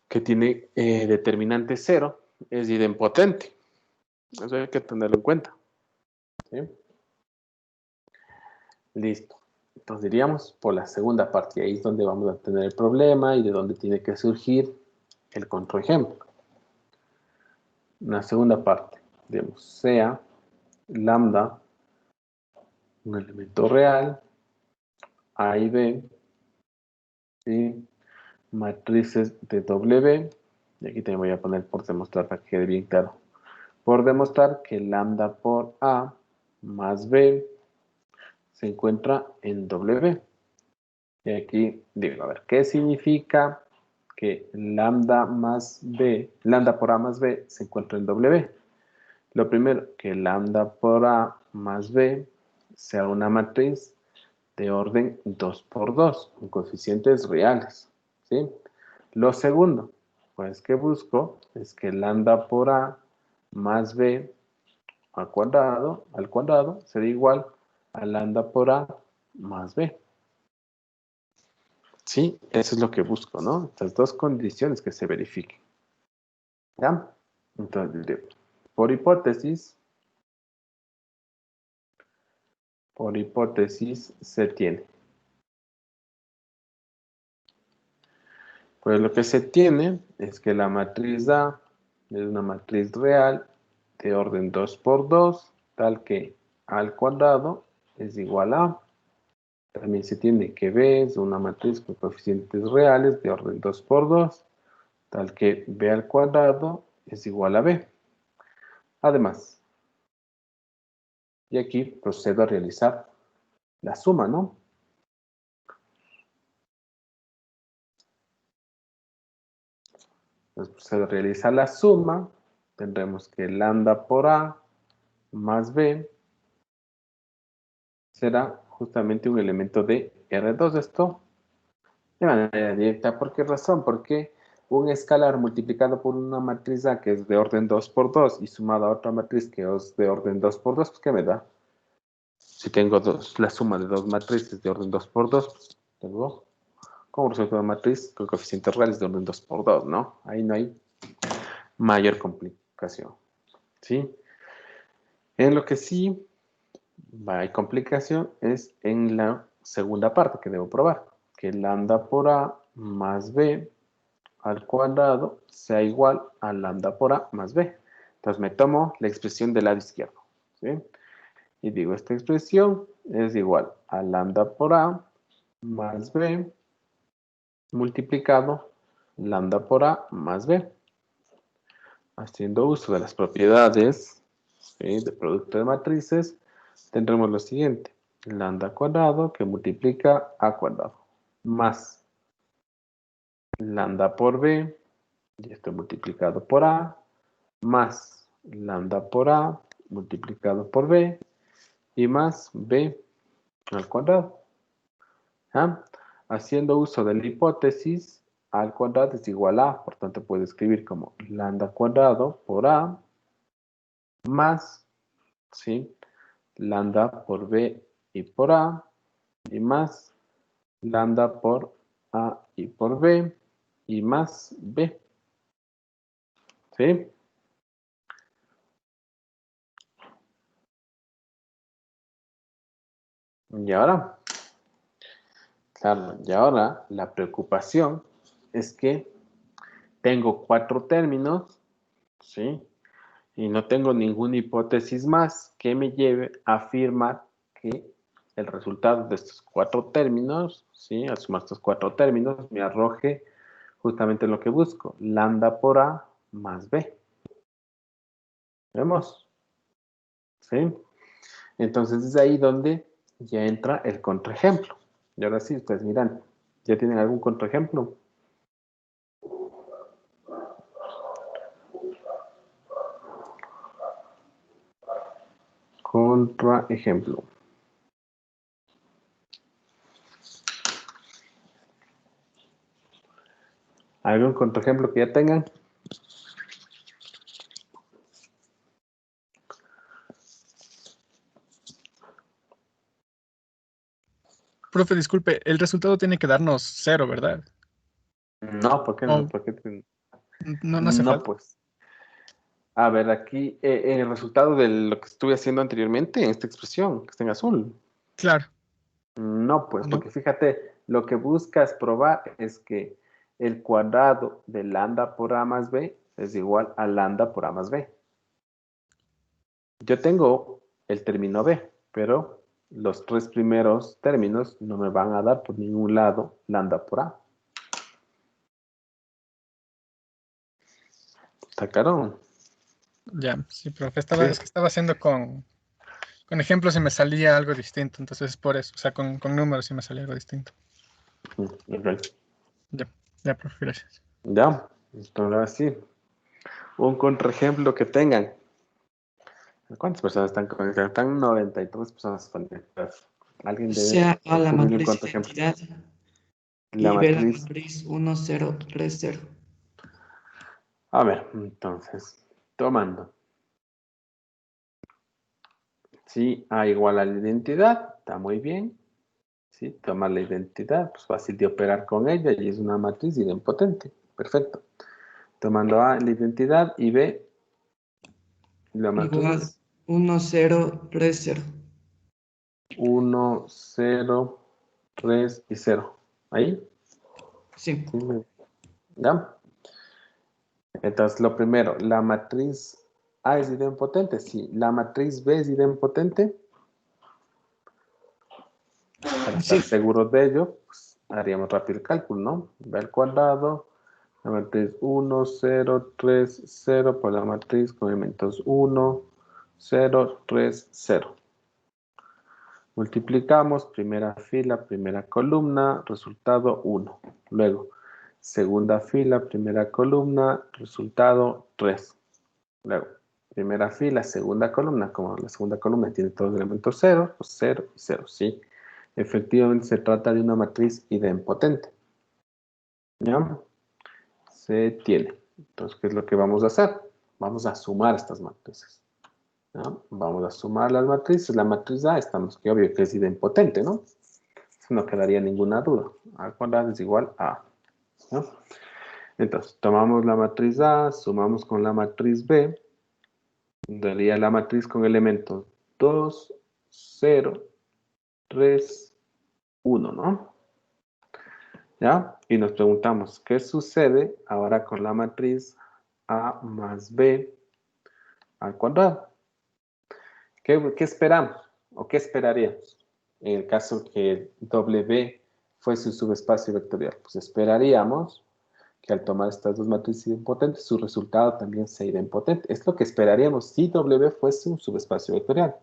que tiene determinante 0 es idempotente. Eso hay que tenerlo en cuenta. ¿Sí? Listo. Entonces diríamos por la segunda parte. Ahí es donde vamos a tener el problema y de donde tiene que surgir el contraejemplo. Una segunda parte. Digamos, sea lambda un elemento real, A y B, ¿sí? Matrices de W, y aquí te voy a poner por demostrar para que quede bien claro. Por demostrar que lambda por A más B se encuentra en W. Y aquí digo, a ver, ¿qué significa que lambda por A más B se encuentra en W? Lo primero, que lambda por A más B sea una matriz de orden 2 por 2, con coeficientes reales, ¿sí? Lo segundo, pues que busco es que lambda por A más B al cuadrado será igual a lambda por A más B. Sí, eso es lo que busco, ¿no? Estas dos condiciones que se verifiquen. ¿Ya? Entonces, por hipótesis se tiene. Pues lo que se tiene es que la matriz A es una matriz real de orden 2 por 2, tal que A al cuadrado es igual a. También se tiene que B es una matriz con coeficientes reales de orden 2 por 2, tal que B al cuadrado es igual a B. Además, y aquí procedo a realizar la suma, ¿no? Entonces procedo a realizar la suma. Tendremos que lambda por A más B será justamente un elemento de R2. Esto de manera directa. ¿Por qué razón? Porque un escalar multiplicado por una matriz A que es de orden 2 por 2 y sumado a otra matriz que es de orden 2 por 2, pues ¿qué me da? Si tengo la suma de dos matrices de orden 2 por 2, pues tengo como resultado una matriz con coeficientes reales de orden 2 por 2, ¿no? Ahí no hay mayor complicación, ¿sí? En lo que sí hay complicación es en la segunda parte que debo probar, que lambda por A más B al cuadrado sea igual a lambda por A más B. Entonces me tomo la expresión del lado izquierdo, ¿sí? Y digo, esta expresión es igual a lambda por A más B multiplicado lambda por A más B. Haciendo uso de las propiedades, ¿sí?, de producto de matrices, tendremos lo siguiente. Lambda cuadrado que multiplica A cuadrado más lambda por B, y esto multiplicado por A, más lambda por A multiplicado por B, y más B al cuadrado. ¿Ah? Haciendo uso de la hipótesis, A al cuadrado es igual a, por tanto puedo escribir como lambda cuadrado por A, más, ¿sí?, lambda por B y por A, y más lambda por A y por B, y más B. ¿Sí? Y ahora, claro, y ahora la preocupación es que tengo 4 términos, ¿sí? Y no tengo ninguna hipótesis más que me lleve a afirmar que el resultado de estos 4 términos, ¿sí?, al sumar estos 4 términos, me arroje justamente lo que busco, lambda por A más B. ¿Vemos? ¿Sí? Entonces es ahí donde ya entra el contraejemplo. Y ahora sí, ustedes miran, ¿ya tienen algún contraejemplo? Contraejemplo. ¿Algún contraejemplo que ya tengan? Profe, disculpe, el resultado tiene que darnos 0, ¿verdad? No, ¿por qué no? O ¿Por qué no hace no, falta. pues. A ver, aquí el resultado de lo que estuve haciendo anteriormente en esta expresión, que está en azul. Claro, No, pues, no. porque fíjate, lo que buscas probar es que el cuadrado de lambda por a más b es igual a lambda por a más b. Yo tengo el término b, pero los tres primeros términos no me van a dar por ningún lado lambda por a. ¿Está claro? Ya, sí, profe. Sí. Es que estaba haciendo con ejemplos y me salía algo distinto, entonces es por eso. O sea, con números y me salía algo distinto. Ok. Ya, ya, profe, gracias. Ya, entonces ahora sí. Un contraejemplo que tengan. ¿Cuántas personas están conectadas? Están 93 personas conectadas. Alguien debe Sea A la ocurrir un matriz contraejemplo. identidad La y B la matriz. matriz 1, 0, 3, 0. A ver, entonces, tomando. Si A igual a la identidad, está muy bien. ¿Sí? Tomar la identidad, pues fácil de operar con ella y es una matriz idempotente. Perfecto. Tomando A la identidad y B la Igual matriz 1, 0, 3, 0. 1, 0, 3 y 0. ¿Ahí? Sí. Sí, ¿ya? Entonces, lo primero, ¿la matriz A es idempotente? Sí. ¿La matriz B es idempotente? Para estar Sí. seguros de ello, pues, haríamos rápido el cálculo, ¿no? B al cuadrado, la matriz 1, 0, 3, 0 por la matriz con elementos 1, 0, 3, 0. Multiplicamos, primera fila, primera columna, resultado 1. Luego, segunda fila, primera columna, resultado 3. Luego, primera fila, segunda columna, como la segunda columna tiene todos los elementos 0, pues 0 y 0, sí. Efectivamente se trata de una matriz idempotente. ¿Ya? Se tiene. Entonces, ¿qué es lo que vamos a hacer? Vamos a sumar estas matrices. ¿Ya? Vamos a sumar las matrices. La matriz A, estamos que obvio que es idempotente, ¿no? No quedaría ninguna duda. A al cuadrado es igual a A. ¿Ya? Entonces, tomamos la matriz A, sumamos con la matriz B, daría la matriz con elementos 2, 0, 3, 1, ¿no? ¿Ya? Y nos preguntamos, ¿qué sucede ahora con la matriz A más B al cuadrado? ¿Qué esperamos? ¿O qué esperaríamos? En el caso que W fuese un subespacio vectorial, pues esperaríamos que al tomar estas dos matrices idempotentes, su resultado también sea idempotente. Es lo que esperaríamos si W fuese un subespacio vectorial.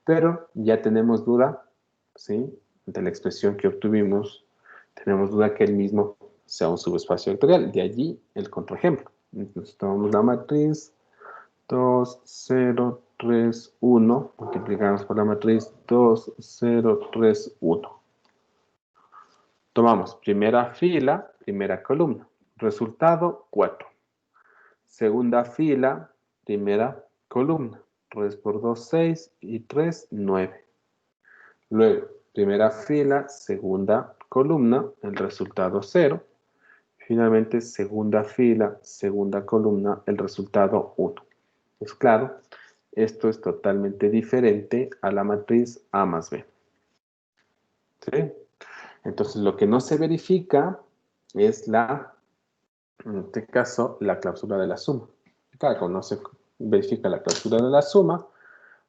Pero ya tenemos duda, ¿sí? De la expresión que obtuvimos, tenemos duda que el mismo sea un subespacio vectorial. De allí el contraejemplo. Entonces tomamos la matriz 2, 0, 3, 1. Multiplicamos por la matriz 2, 0, 3, 1. Tomamos primera fila, primera columna. Resultado 4. Segunda fila, primera columna. 3 por 2, 6 y 3, 9. Luego, primera fila, segunda columna, el resultado 0. Finalmente, segunda fila, segunda columna, el resultado 1. Pues claro, esto es totalmente diferente a la matriz A más B. ¿Sí? Entonces, lo que no se verifica es en este caso, la cláusula de la suma. Claro, cuando no se verifica la cláusula de la suma,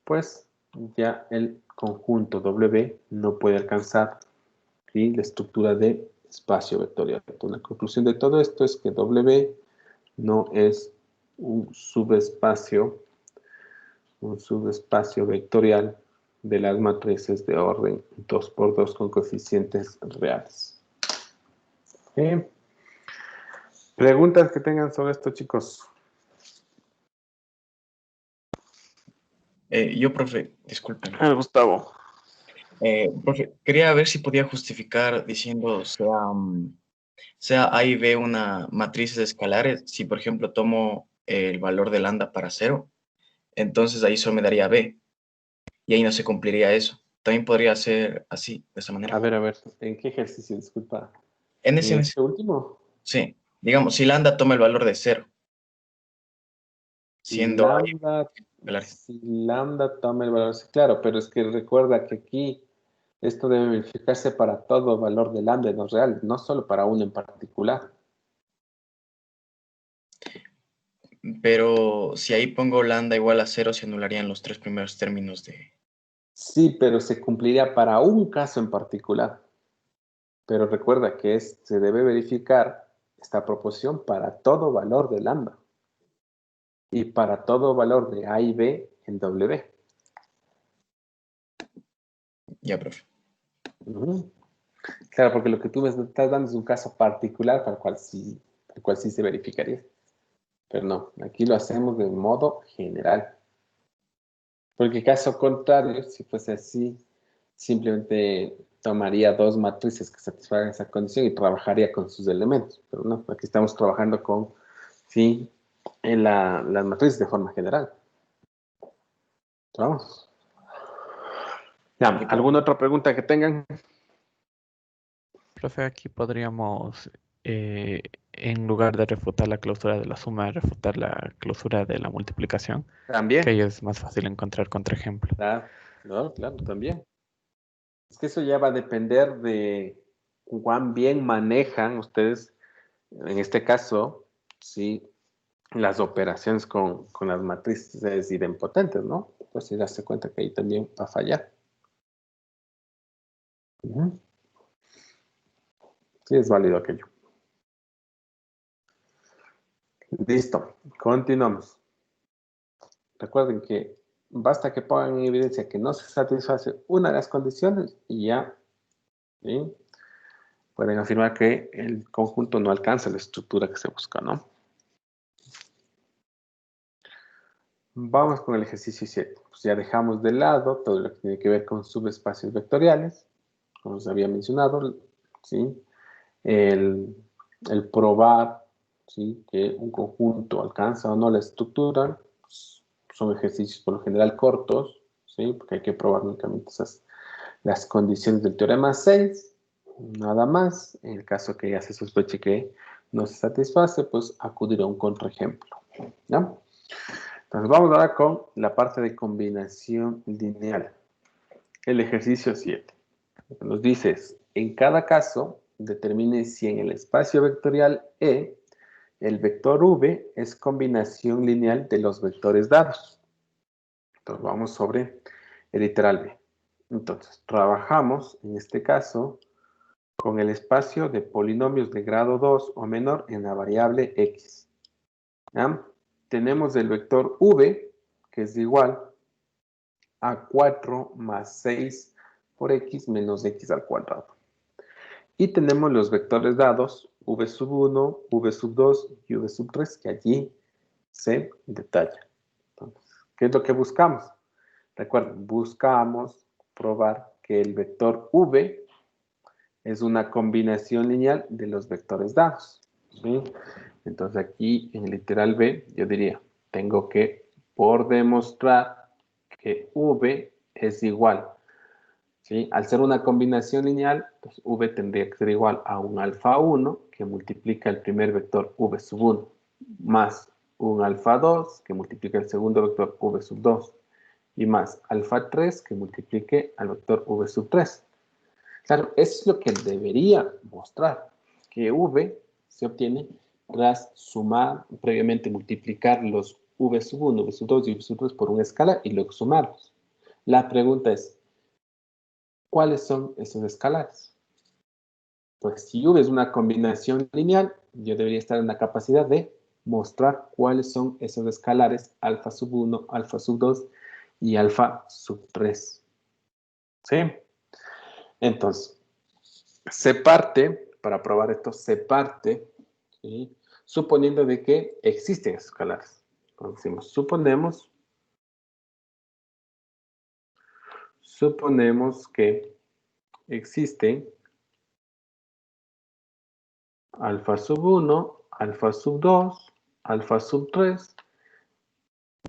pues ya el conjunto W no puede alcanzar, ¿sí?, la estructura de espacio vectorial. Entonces, la conclusión de todo esto es que W no es un subespacio vectorial de las matrices de orden 2×2 con coeficientes reales. ¿Sí? ¿Preguntas que tengan sobre esto, chicos? Yo, profe, disculpen. Gustavo. Profe, quería ver si podía justificar diciendo sea A y B una matrices escalares. Si, por ejemplo, tomo el valor de lambda para 0, entonces ahí solo me daría B. Y ahí no se cumpliría eso. también podría ser así, de esa manera. A ver, ¿en qué ejercicio? Disculpa. En ¿En ese, este último? sí, digamos, si lambda toma el valor de 0, Si siendo A lambda, escalares. si lambda toma el valor, sí, claro, pero es que recuerda que aquí esto debe verificarse para todo valor de lambda no real, no solo para uno en particular. Pero si ahí pongo lambda igual a 0, se anularían los 3 primeros términos de... Sí, pero se cumpliría para un caso en particular. Pero recuerda que se debe verificar esta proporción para todo valor de lambda y para todo valor de A y B en W. Ya, profe. Ujú. Claro, porque lo que tú me estás dando es un caso particular para el cual sí se verificaría. Pero no, aquí lo hacemos de modo general. Porque caso contrario, si fuese así, simplemente tomaría dos matrices que satisfagan esa condición y trabajaría con sus elementos. Pero no, aquí estamos trabajando con, sí, en las matrices de forma general. Vamos. Ya, ¿alguna otra pregunta que tengan? Profe, aquí podríamos, en lugar de refutar la clausura de la suma, refutar la clausura de la multiplicación, que También. ahí es más fácil encontrar contraejemplos. Claro, también. Es que eso ya va a depender de cuán bien manejan ustedes, en este caso, sí, las operaciones con las matrices idempotentes, ¿no? Pues si darse cuenta que ahí también va a fallar. Ujú. Sí, es válido aquello. Listo, continuamos. Recuerden que basta que pongan en evidencia que no se satisface una de las condiciones y ya, ¿sí? Pueden afirmar que el conjunto no alcanza la estructura que se busca, ¿no? Vamos con el ejercicio 7. Pues ya dejamos de lado todo lo que tiene que ver con subespacios vectoriales, como os había mencionado, ¿sí? El probar, ¿sí?, que un conjunto alcanza o no la estructura, pues, son ejercicios por lo general cortos, ¿sí?, porque hay que probar únicamente las condiciones del teorema 6, nada más. En el caso que ya se sospeche que no se satisface, pues acudir a un contraejemplo, ¿no? Entonces vamos ahora con la parte de combinación lineal. El ejercicio 7. Lo que nos dice es, en cada caso, determine si en el espacio vectorial E, el vector V es combinación lineal de los vectores dados. Entonces vamos sobre el literal B. Entonces, trabajamos, en este caso, con el espacio de polinomios de grado 2 o menor en la variable X. ¿Ya? Tenemos el vector V, que es igual a 4 más 6 por X menos X al cuadrado. Y tenemos los vectores dados, V sub 1, V sub 2 y V sub 3, que allí se detalla. Entonces, ¿qué es lo que buscamos? Recuerden, buscamos probar que el vector V es una combinación lineal de los vectores dados, ¿sí? Entonces aquí en el literal B yo diría, tengo que por demostrar que V es igual, ¿sí? Al ser una combinación lineal, pues V tendría que ser igual a un alfa 1 que multiplica el primer vector V sub 1 más un alfa 2 que multiplica el segundo vector V sub 2 y más alfa 3 que multiplique al vector V sub 3. Claro, eso es lo que debería mostrar, que V se obtiene tras sumar, previamente multiplicar los V sub 1, V sub 2 y V sub 3 por una escala y luego sumarlos. La pregunta es, ¿cuáles son esos escalares? Pues si V es una combinación lineal, yo debería estar en la capacidad de mostrar cuáles son esos escalares alfa sub 1, alfa sub 2 y alfa sub 3. ¿Sí? Entonces, se parte, para probar esto, se parte, ¿sí?, suponiendo de que existen escalares. Entonces decimos, suponemos que existen alfa sub 1, alfa sub 2, alfa sub 3,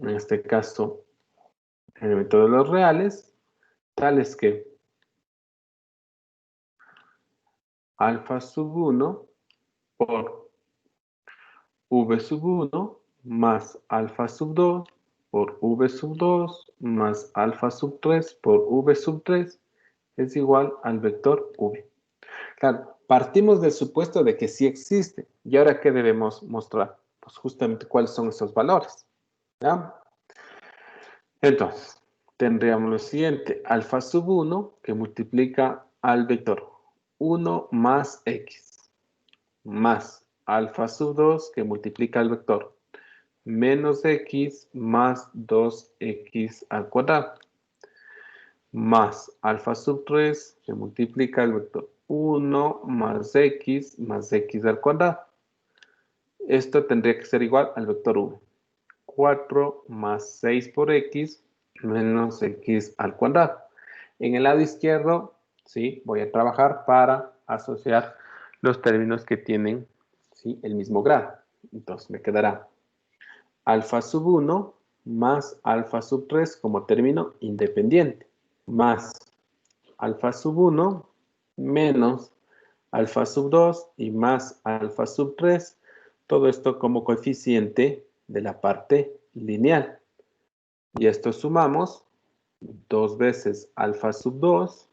en este caso, el método de los reales, tales que alfa sub 1 por v sub 1 más alfa sub 2 por v sub 2 más alfa sub 3 por v sub 3 es igual al vector v. Claro, partimos del supuesto de que sí existe. ¿Y ahora qué debemos mostrar? Pues justamente cuáles son esos valores. ¿Ya? Entonces, tendríamos lo siguiente. Alfa sub 1 que multiplica al vector 1 más x más alfa sub 2 que multiplica al vector menos x más 2x al cuadrado más alfa sub 3 que multiplica el vector 1 más x al cuadrado. Esto tendría que ser igual al vector v. 4 más 6 por x menos x al cuadrado. En el lado izquierdo, ¿sí? Voy a trabajar para asociar los términos que tienen, ¿sí? El mismo grado. Entonces me quedará alfa sub 1 más alfa sub 3 como término independiente, más alfa sub 1 menos alfa sub 2 y más alfa sub 3, todo esto como coeficiente de la parte lineal. Y esto sumamos 2 veces alfa sub 2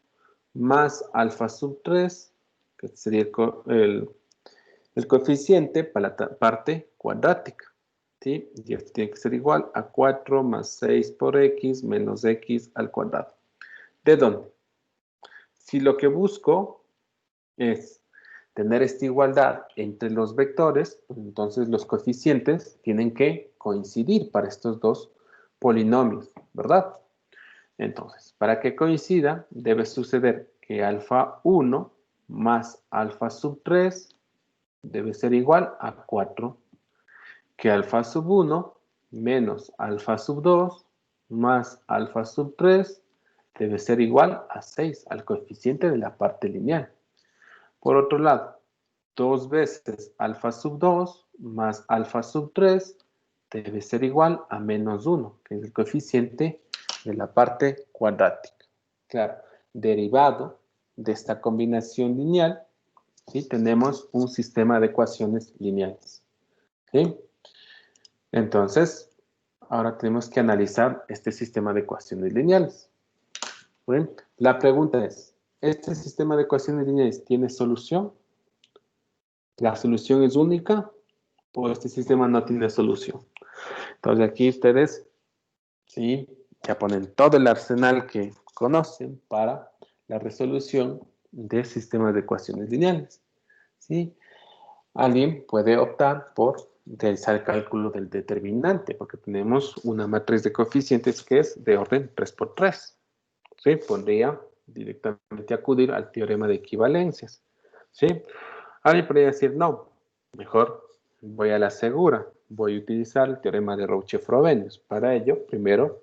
más alfa sub 3, que sería el coeficiente para la parte cuadrática. ¿Sí? Y esto tiene que ser igual a 4 más 6 por x menos x al cuadrado. ¿De dónde? Si lo que busco es tener esta igualdad entre los vectores, entonces los coeficientes tienen que coincidir para estos dos polinomios, ¿verdad? Entonces, para que coincida, debe suceder que alfa 1 más alfa sub 3 debe ser igual a 4, que alfa sub 1 menos alfa sub 2 más alfa sub 3 debe ser igual a 6, al coeficiente de la parte lineal. Por otro lado, 2 veces alfa sub 2 más alfa sub 3 debe ser igual a menos 1, que es el coeficiente de la parte cuadrática. Claro, derivado de esta combinación lineal, ¿sí? Tenemos un sistema de ecuaciones lineales. ¿Sí? Entonces, ahora tenemos que analizar este sistema de ecuaciones lineales. Bien, la pregunta es, ¿este sistema de ecuaciones lineales tiene solución? ¿La solución es única o este sistema no tiene solución? Entonces aquí ustedes, ¿sí? Ya ponen todo el arsenal que conocen para la resolución de sistemas de ecuaciones lineales. ¿Sí? Alguien puede optar por realizar el cálculo del determinante, porque tenemos una matriz de coeficientes que es de orden 3×3. ¿Sí? Podría directamente acudir al teorema de equivalencias. ¿Sí? Alguien podría decir, no, mejor voy a la segura. Voy a utilizar el teorema de Rouché-Frobenius. Para ello, primero,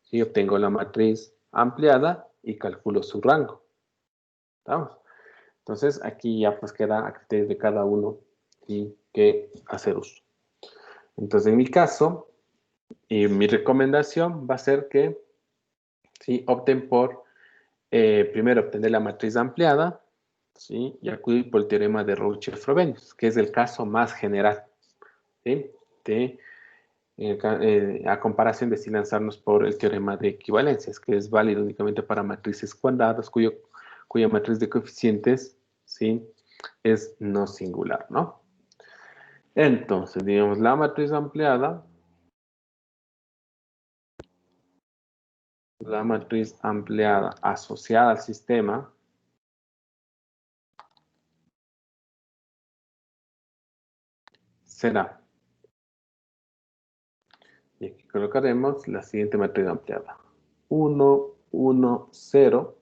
¿sí? Obtengo la matriz ampliada y calculo su rango. ¿Estamos? Entonces, aquí ya pues queda a criterio de cada uno, ¿sí? Qué hacer uso. Entonces, en mi caso, mi recomendación va a ser que, ¿sí? Opten por, primero, obtener la matriz ampliada, ¿sí? Y acudir por el teorema de Rouché-Frobenius, que es el caso más general, ¿sí? A comparación de si lanzarnos por el teorema de equivalencias, que es válido únicamente para matrices cuadradas, cuya matriz de coeficientes, ¿sí? Es no singular, ¿no? Entonces, digamos, la matriz ampliada, asociada al sistema será, y aquí colocaremos la siguiente matriz ampliada: 1, 1, 0,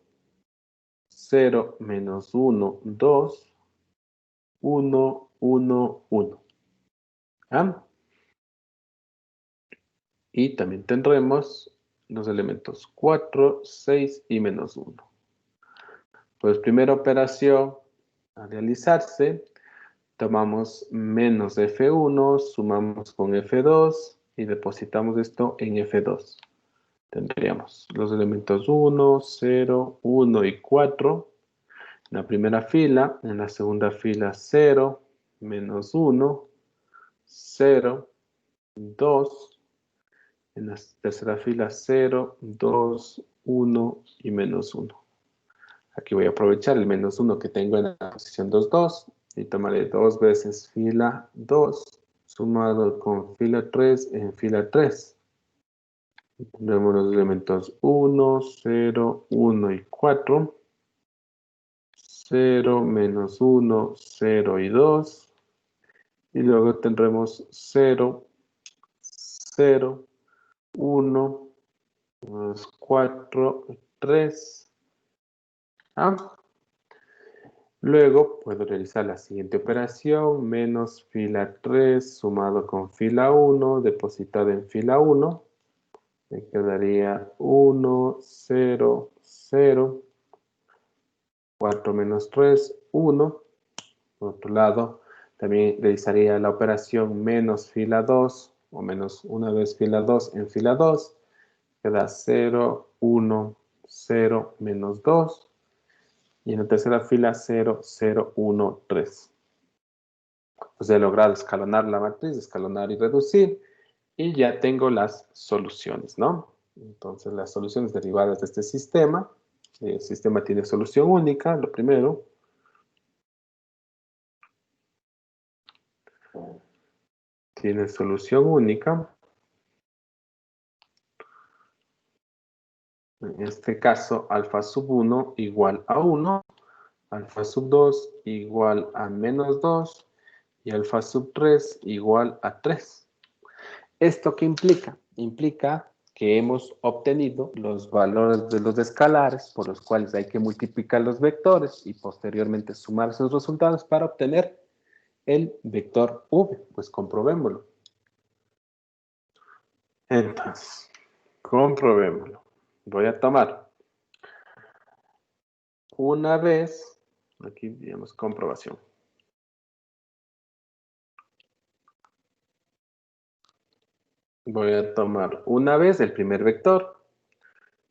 0, menos 1, 2, 1, 1, 1. ¿Ah? Y también tendremos los elementos 4, 6 y menos 1. Pues primera operación a realizarse, tomamos menos F1, sumamos con F2 y depositamos esto en F2. Tendríamos los elementos 1, 0, 1 y 4. En la primera fila, en la segunda fila 0, menos 1, 0, 2. En la tercera fila 0, 2, 1 y menos 1. Aquí voy a aprovechar el menos 1 que tengo en la posición 2, 2 y tomaré 2 veces fila 2 sumado con fila 3 en fila 3. Tenemos los elementos 1, 0, 1 y 4. 0, menos 1, 0 y 2. Y luego tendremos 0, 0, 1, 4, 3. Luego puedo realizar la siguiente operación, menos fila 3 sumado con fila 1, depositado en fila 1. Me quedaría 1, 0, 0. 4 menos 3, 1. Por otro lado, también realizaría la operación menos fila 2, o menos una vez fila 2 en fila 2. Queda 0, 1, 0, menos 2. Y en la tercera fila 0, 0, 1, 3. Pues he logrado escalonar la matriz, escalonar y reducir. Y ya tengo las soluciones, ¿no? Entonces las soluciones derivadas de este sistema. El sistema tiene solución única, lo primero. Tiene solución única. En este caso, alfa sub 1 igual a 1, alfa sub 2 igual a menos 2 y alfa sub 3 igual a 3. ¿Esto qué implica? Implica que hemos obtenido los valores de los escalares por los cuales hay que multiplicar los vectores y posteriormente sumar esos resultados para obtener el vector v. Pues comprobémoslo. Entonces, comprobémoslo. Voy a tomar una vez, aquí digamos comprobación. Voy a tomar una vez el primer vector.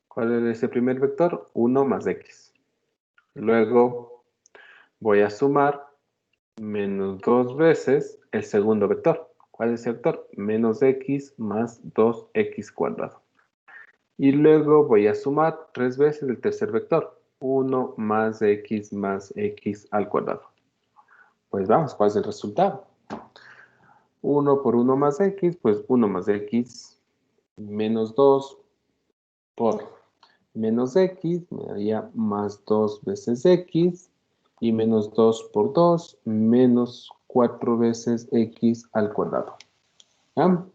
¿Cuál es el primer vector? 1 más x. Luego voy a sumar menos 2 veces el segundo vector. ¿Cuál es el vector? Menos x más 2x cuadrado. Y luego voy a sumar 3 veces el tercer vector. 1 más x al cuadrado. Pues vamos, ¿cuál es el resultado? 1 por 1 más x, pues 1 más x menos 2 por menos x me daría más 2 veces x y menos 2 por 2 menos 4 veces x al cuadrado. ¿Ya?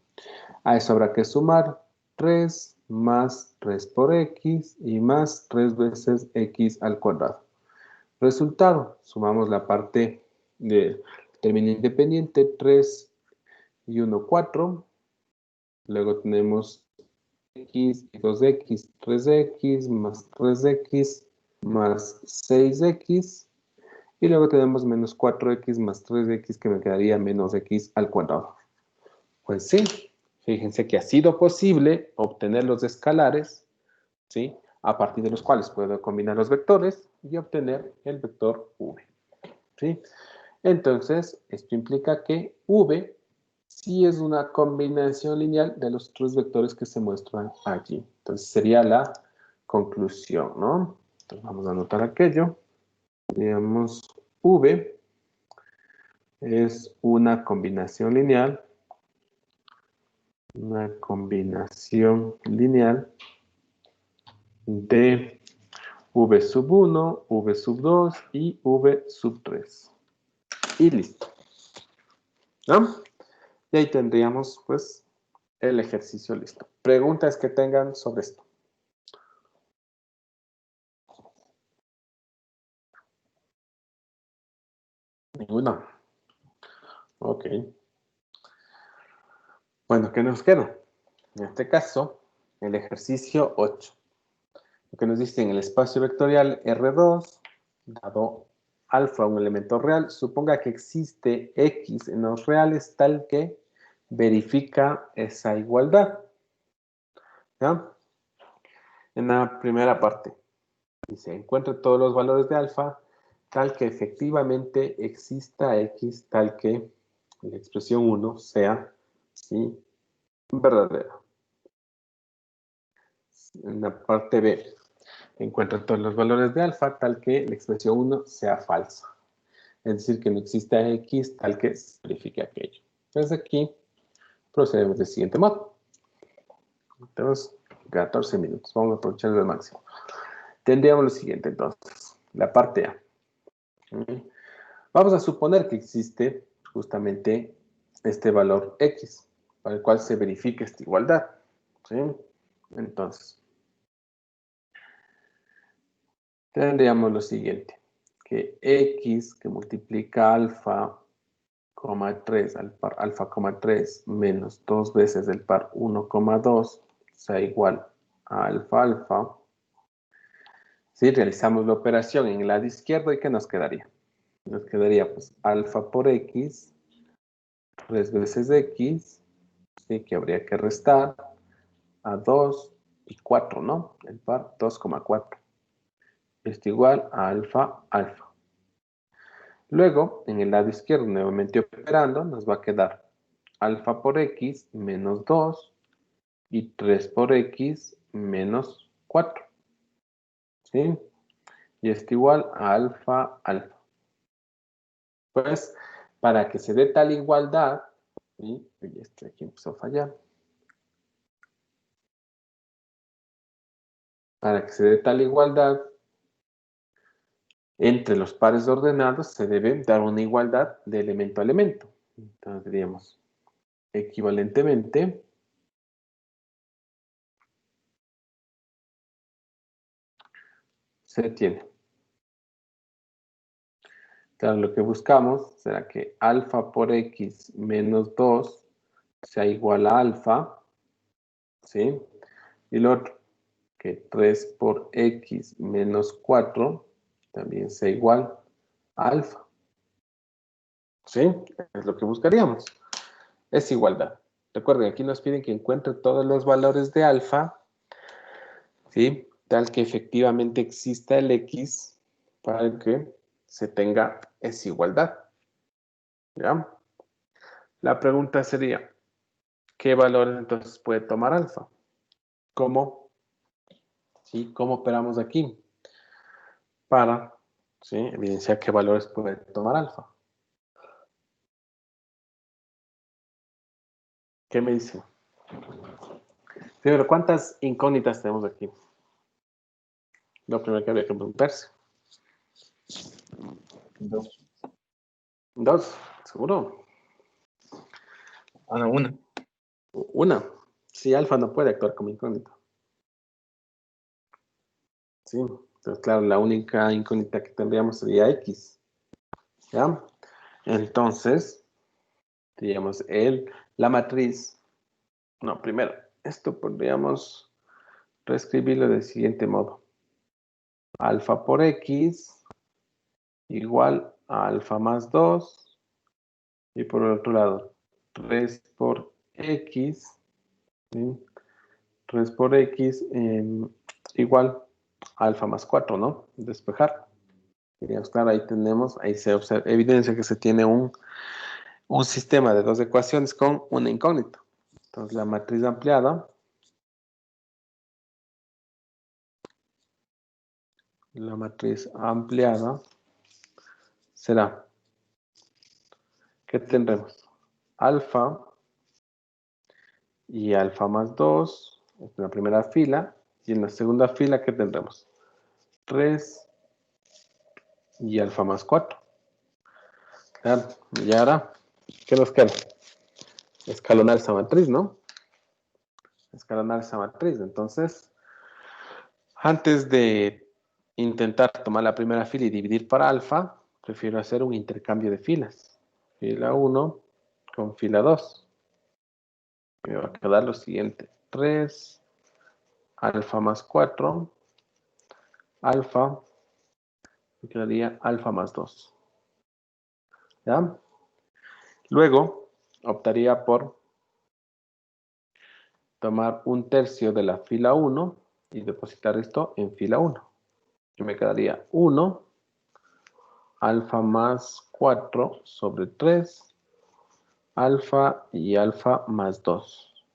A eso habrá que sumar 3 más 3 por x y más 3 veces x al cuadrado. Resultado, sumamos la parte del término independiente, 3 y 1, 4. Luego tenemos x y 2x, 3x más 3x más 6x. Y luego tenemos menos 4x más 3x que me quedaría menos x al cuadrado. Pues sí, fíjense que ha sido posible obtener los escalares, ¿sí? A partir de los cuales puedo combinar los vectores y obtener el vector v, ¿sí? Entonces, esto implica que v sí es una combinación lineal de los tres vectores que se muestran allí. Entonces, sería la conclusión, ¿no? Entonces, vamos a anotar aquello. Digamos, v es una combinación lineal de v sub 1, v sub 2 y v sub 3. Y listo. ¿No? Y ahí tendríamos, pues, el ejercicio listo. Preguntas que tengan sobre esto. Ninguna. Ok. Bueno, ¿qué nos queda? En este caso, el ejercicio 8. Lo que nos dice en el espacio vectorial R2, dado alfa un elemento real, suponga que existe X en los reales tal que verifica esa igualdad. ¿Ya? En la primera parte, dice, encuentre todos los valores de alfa tal que efectivamente exista X, tal que la expresión 1 sea, ¿sí?, verdadera. En la parte B, encuentre todos los valores de alfa tal que la expresión 1 sea falsa. Es decir, que no exista X tal que se verifique aquello. Entonces aquí procedemos del siguiente modo. Tenemos 14 minutos. Vamos a aprovechar al máximo. Tendríamos lo siguiente entonces. La parte A. Vamos a suponer que existe justamente este valor X, para el cual se verifica esta igualdad. ¿Sí? Entonces, tendríamos lo siguiente. Que X que multiplica alfa, 3 al par alfa, 3 menos 2 veces el par 1,2 sea igual a alfa, alfa. Si realizamos la operación en el lado izquierdo, ¿y qué nos quedaría? Nos quedaría pues alfa por X, 3 veces X, ¿sí?, que habría que restar a 2 y 4, ¿no? El par 2,4. Esto igual a alfa, alfa. Luego, en el lado izquierdo, nuevamente operando, nos va a quedar alfa por X menos 2 y 3 por X menos 4. ¿Sí? Y esto igual a alfa, alfa. Pues, para que se dé tal igualdad, ¿sí?, y este aquí empezó a fallar. Para que se dé tal igualdad entre los pares ordenados, se debe dar una igualdad de elemento a elemento. Entonces diríamos, equivalentemente, se tiene. Claro, lo que buscamos será que alfa por X menos 2 sea igual a alfa, ¿sí? Y lo otro, que 3 por X menos 4 también sea igual a alfa. ¿Sí? Es lo que buscaríamos. Es igualdad. Recuerden, aquí nos piden que encuentre todos los valores de alfa, ¿sí?, tal que efectivamente exista el X para que se tenga esa igualdad. ¿Ya? La pregunta sería, ¿qué valores entonces puede tomar alfa? ¿Cómo? ¿Sí? ¿Cómo operamos aquí? Para, ¿sí?, evidenciar qué valores puede tomar alfa. ¿Qué me dicen? Primero, ¿cuántas incógnitas tenemos aquí? Lo primero que habría que preguntarse. 2. 2, ¿seguro? Ah, no, 1. Una. Si alfa no puede actuar como incógnito. Sí. Entonces, claro, la única incógnita que tendríamos sería X. ¿Ya? Entonces, diríamos, la matriz. No, primero, esto podríamos reescribirlo del siguiente modo. Alfa por X igual a alfa más 2. Y por el otro lado, 3 por X. ¿Sí? 3 por X igual a alfa más 4, ¿no? Despejar. Digamos, claro, ahí tenemos, ahí se observa, evidencia que se tiene un sistema de dos ecuaciones con una incógnita. Entonces, la matriz ampliada, será, ¿qué tendremos? Alfa y alfa más 2 en la primera fila, y en la segunda fila, ¿qué tendremos? 3 y alfa más 4. Claro, y ahora, ¿qué nos queda? Escalonar esa matriz, ¿no? Escalonar esa matriz. Entonces, antes de intentar tomar la primera fila y dividir para alfa, prefiero hacer un intercambio de filas. Fila 1 con fila 2. Me va a quedar lo siguiente. 3, alfa más 4, alfa, me quedaría alfa más 2. ¿Ya? Luego, optaría por tomar un tercio de la fila 1 y depositar esto en fila 1. Y me quedaría 1, alfa más 4 sobre 3, alfa y alfa más 2.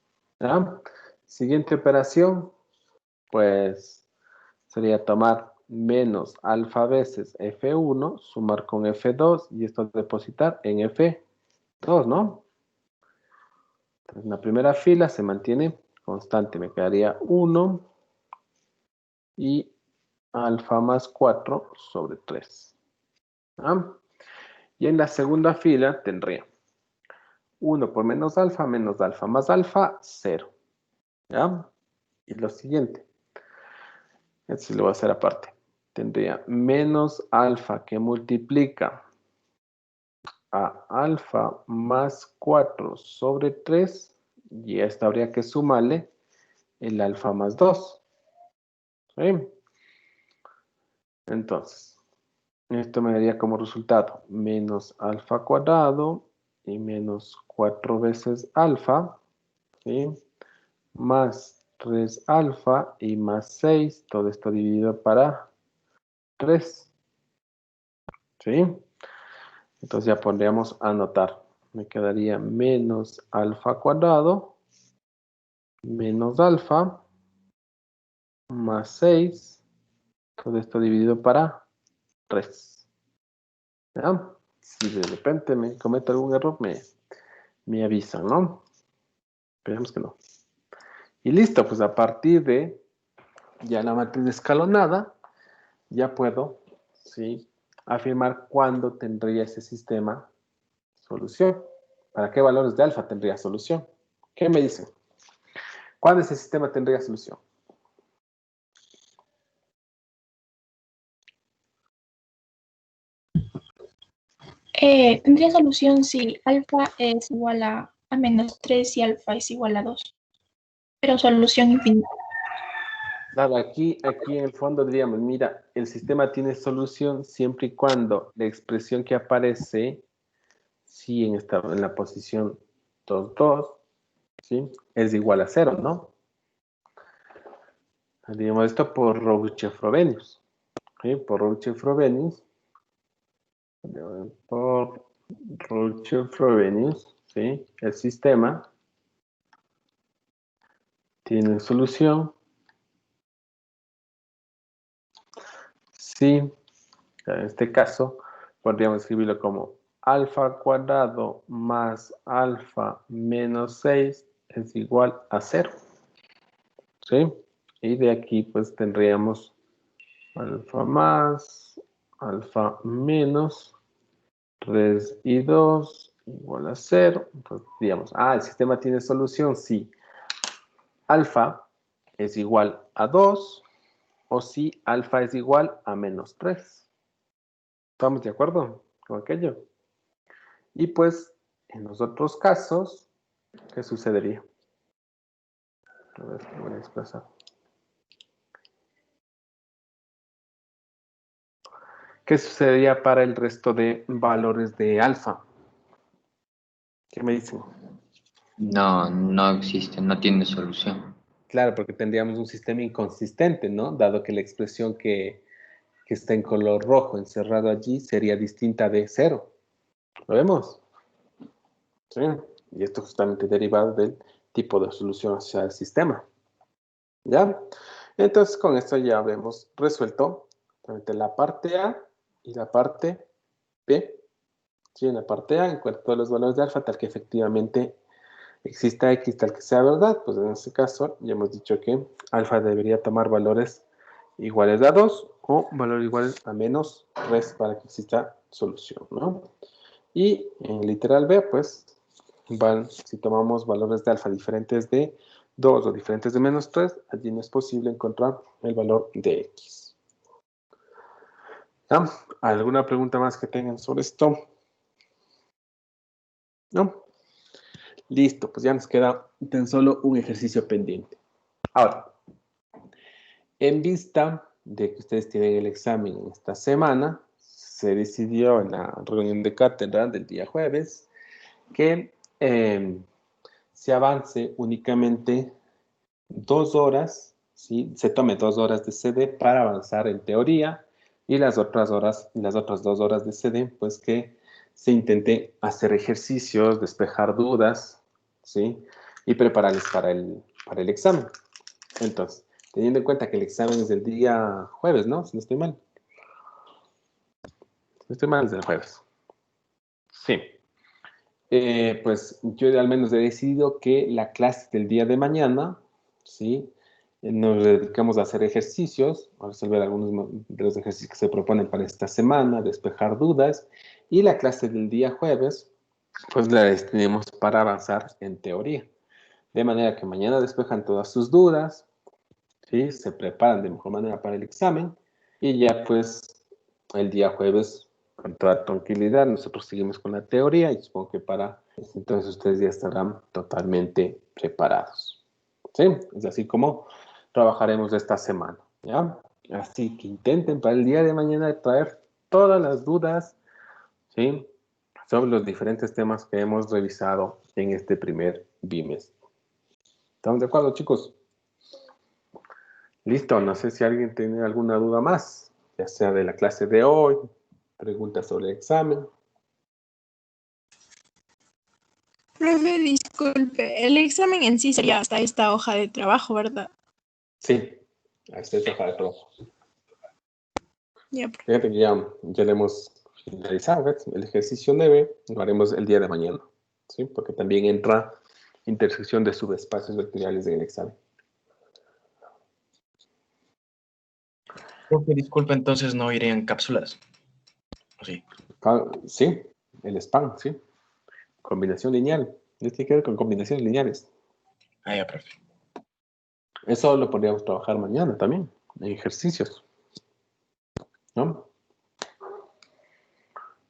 ¿Ya? Siguiente operación, pues sería tomar menos alfa veces F1, sumar con F2 y esto depositar en F2, ¿no? Entonces, en la primera fila se mantiene constante, me quedaría 1 y alfa más 4 sobre 3. ¿Ah? Y en la segunda fila tendría 1 por menos alfa más alfa, 0. ¿Ya? Y lo siguiente, esto sí lo voy a hacer aparte. Tendría menos alfa que multiplica a alfa más 4 sobre 3. Y a esto habría que sumarle el alfa más 2. ¿Sí? Entonces, esto me daría como resultado menos alfa cuadrado y menos 4 veces alfa, ¿sí? Más 3 alfa y más 6, todo esto dividido para 3, ¿sí? Entonces ya podríamos anotar. Me quedaría menos alfa cuadrado menos alfa más 6, todo esto dividido para 3. ¿Ya? Si de repente me cometo algún error, me avisan, ¿no? Esperemos que no. Y listo, pues a partir de ya la matriz escalonada, ya puedo, ¿sí?, afirmar cuándo tendría ese sistema solución. ¿Para qué valores de alfa tendría solución? ¿Qué me dicen? ¿Cuándo ese sistema tendría solución? Tendría solución si alfa es igual a menos 3 y alfa es igual a 2. Pero solución infinita. Claro, aquí en el fondo diríamos, mira, el sistema tiene solución siempre y cuando la expresión que aparece, sí, en la posición 2, 2, ¿sí?, es igual a 0, ¿no? Diríamos esto por Rouch-Frobenius. ¿Sí? Por Rouch-Frobenius. Por Rouch-Frobenius, ¿sí?, el sistema tiene solución. Sí, en este caso podríamos escribirlo como alfa cuadrado más alfa menos 6 es igual a 0. ¿Sí? Y de aquí pues tendríamos alfa más, alfa menos, 3 y 2 igual a 0. Entonces diríamos, el sistema tiene solución si alfa es igual a 2 o si alfa es igual a menos 3. ¿Estamos de acuerdo con aquello? Y pues, en los otros casos, ¿qué sucedería? A ver, lo voy a desplazar. ¿Qué sucedería para el resto de valores de alfa? ¿Qué me dicen? No, no existe, no tiene solución. Claro, porque tendríamos un sistema inconsistente, ¿no? Dado que la expresión que está en color rojo encerrado allí sería distinta de 0. ¿Lo vemos? Sí. Y esto justamente derivado del tipo de solución hacia el sistema. ¿Ya? Entonces, con esto ya hemos resuelto la parte A y la parte B. Sí, en la parte A encuentro todos los valores de alfa tal que efectivamente exista X tal que sea verdad. Pues en este caso ya hemos dicho que alfa debería tomar valores iguales a 2 o valores iguales a menos 3 para que exista solución, ¿no? Y en literal B, pues, si tomamos valores de alfa diferentes de 2 o diferentes de menos 3, allí no es posible encontrar el valor de X. ¿Ya? ¿Alguna pregunta más que tengan sobre esto? ¿No? Listo, pues ya nos queda tan solo un ejercicio pendiente. Ahora, en vista de que ustedes tienen el examen esta semana, se decidió en la reunión de cátedra del día jueves que se avance únicamente 2 horas, ¿sí? Se tome 2 horas de CD para avanzar en teoría y las otras 2 horas de CD, pues que se intente hacer ejercicios, despejar dudas, ¿sí? Y prepararles para el examen. Entonces, teniendo en cuenta que el examen es el día jueves, ¿no? Si no estoy mal. Si no estoy mal, es el jueves. Sí. Pues yo al menos he decidido que la clase del día de mañana, ¿sí? Nos dedicamos a hacer ejercicios, a resolver algunos de los ejercicios que se proponen para esta semana, despejar dudas, y la clase del día jueves, pues la destinemos para avanzar en teoría. De manera que mañana despejan todas sus dudas, ¿sí? Se preparan de mejor manera para el examen, y ya pues el día jueves, con toda tranquilidad, nosotros seguimos con la teoría y supongo que para entonces ustedes ya estarán totalmente preparados. ¿Sí? Es así como trabajaremos esta semana, ¿ya? Así que intenten para el día de mañana traer todas las dudas, ¿sí? Sobre los diferentes temas que hemos revisado en este primer bimestre. ¿Estamos de acuerdo, chicos? Listo, no sé si alguien tiene alguna duda más, ya sea de la clase de hoy, preguntas sobre el examen. Profe, disculpe, el examen en sí sería hasta esta hoja de trabajo, ¿verdad? Sí, hasta esa hoja de trabajo. Ya, profe. Fíjate que ya le hemos finalizado, ¿ves? El ejercicio 9 lo haremos el día de mañana, ¿sí? Porque también entra intersección de subespacios vectoriales en el examen. Profe, disculpa, entonces no irían cápsulas. ¿O sí? Sí, el SPAN, sí. Combinación lineal. Tiene que ver con combinaciones lineales. Ah, ya, profe. Eso lo podríamos trabajar mañana también, en ejercicios, ¿no?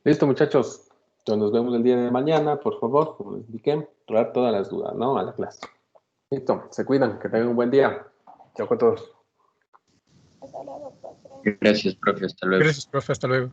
Listo, muchachos. Entonces nos vemos el día de mañana, por favor, como les indiqué, traer todas las dudas, ¿no? A la clase. Listo, se cuidan, que tengan un buen día. Chao con todos. Gracias, profe. Hasta luego. Gracias, profe. Hasta luego.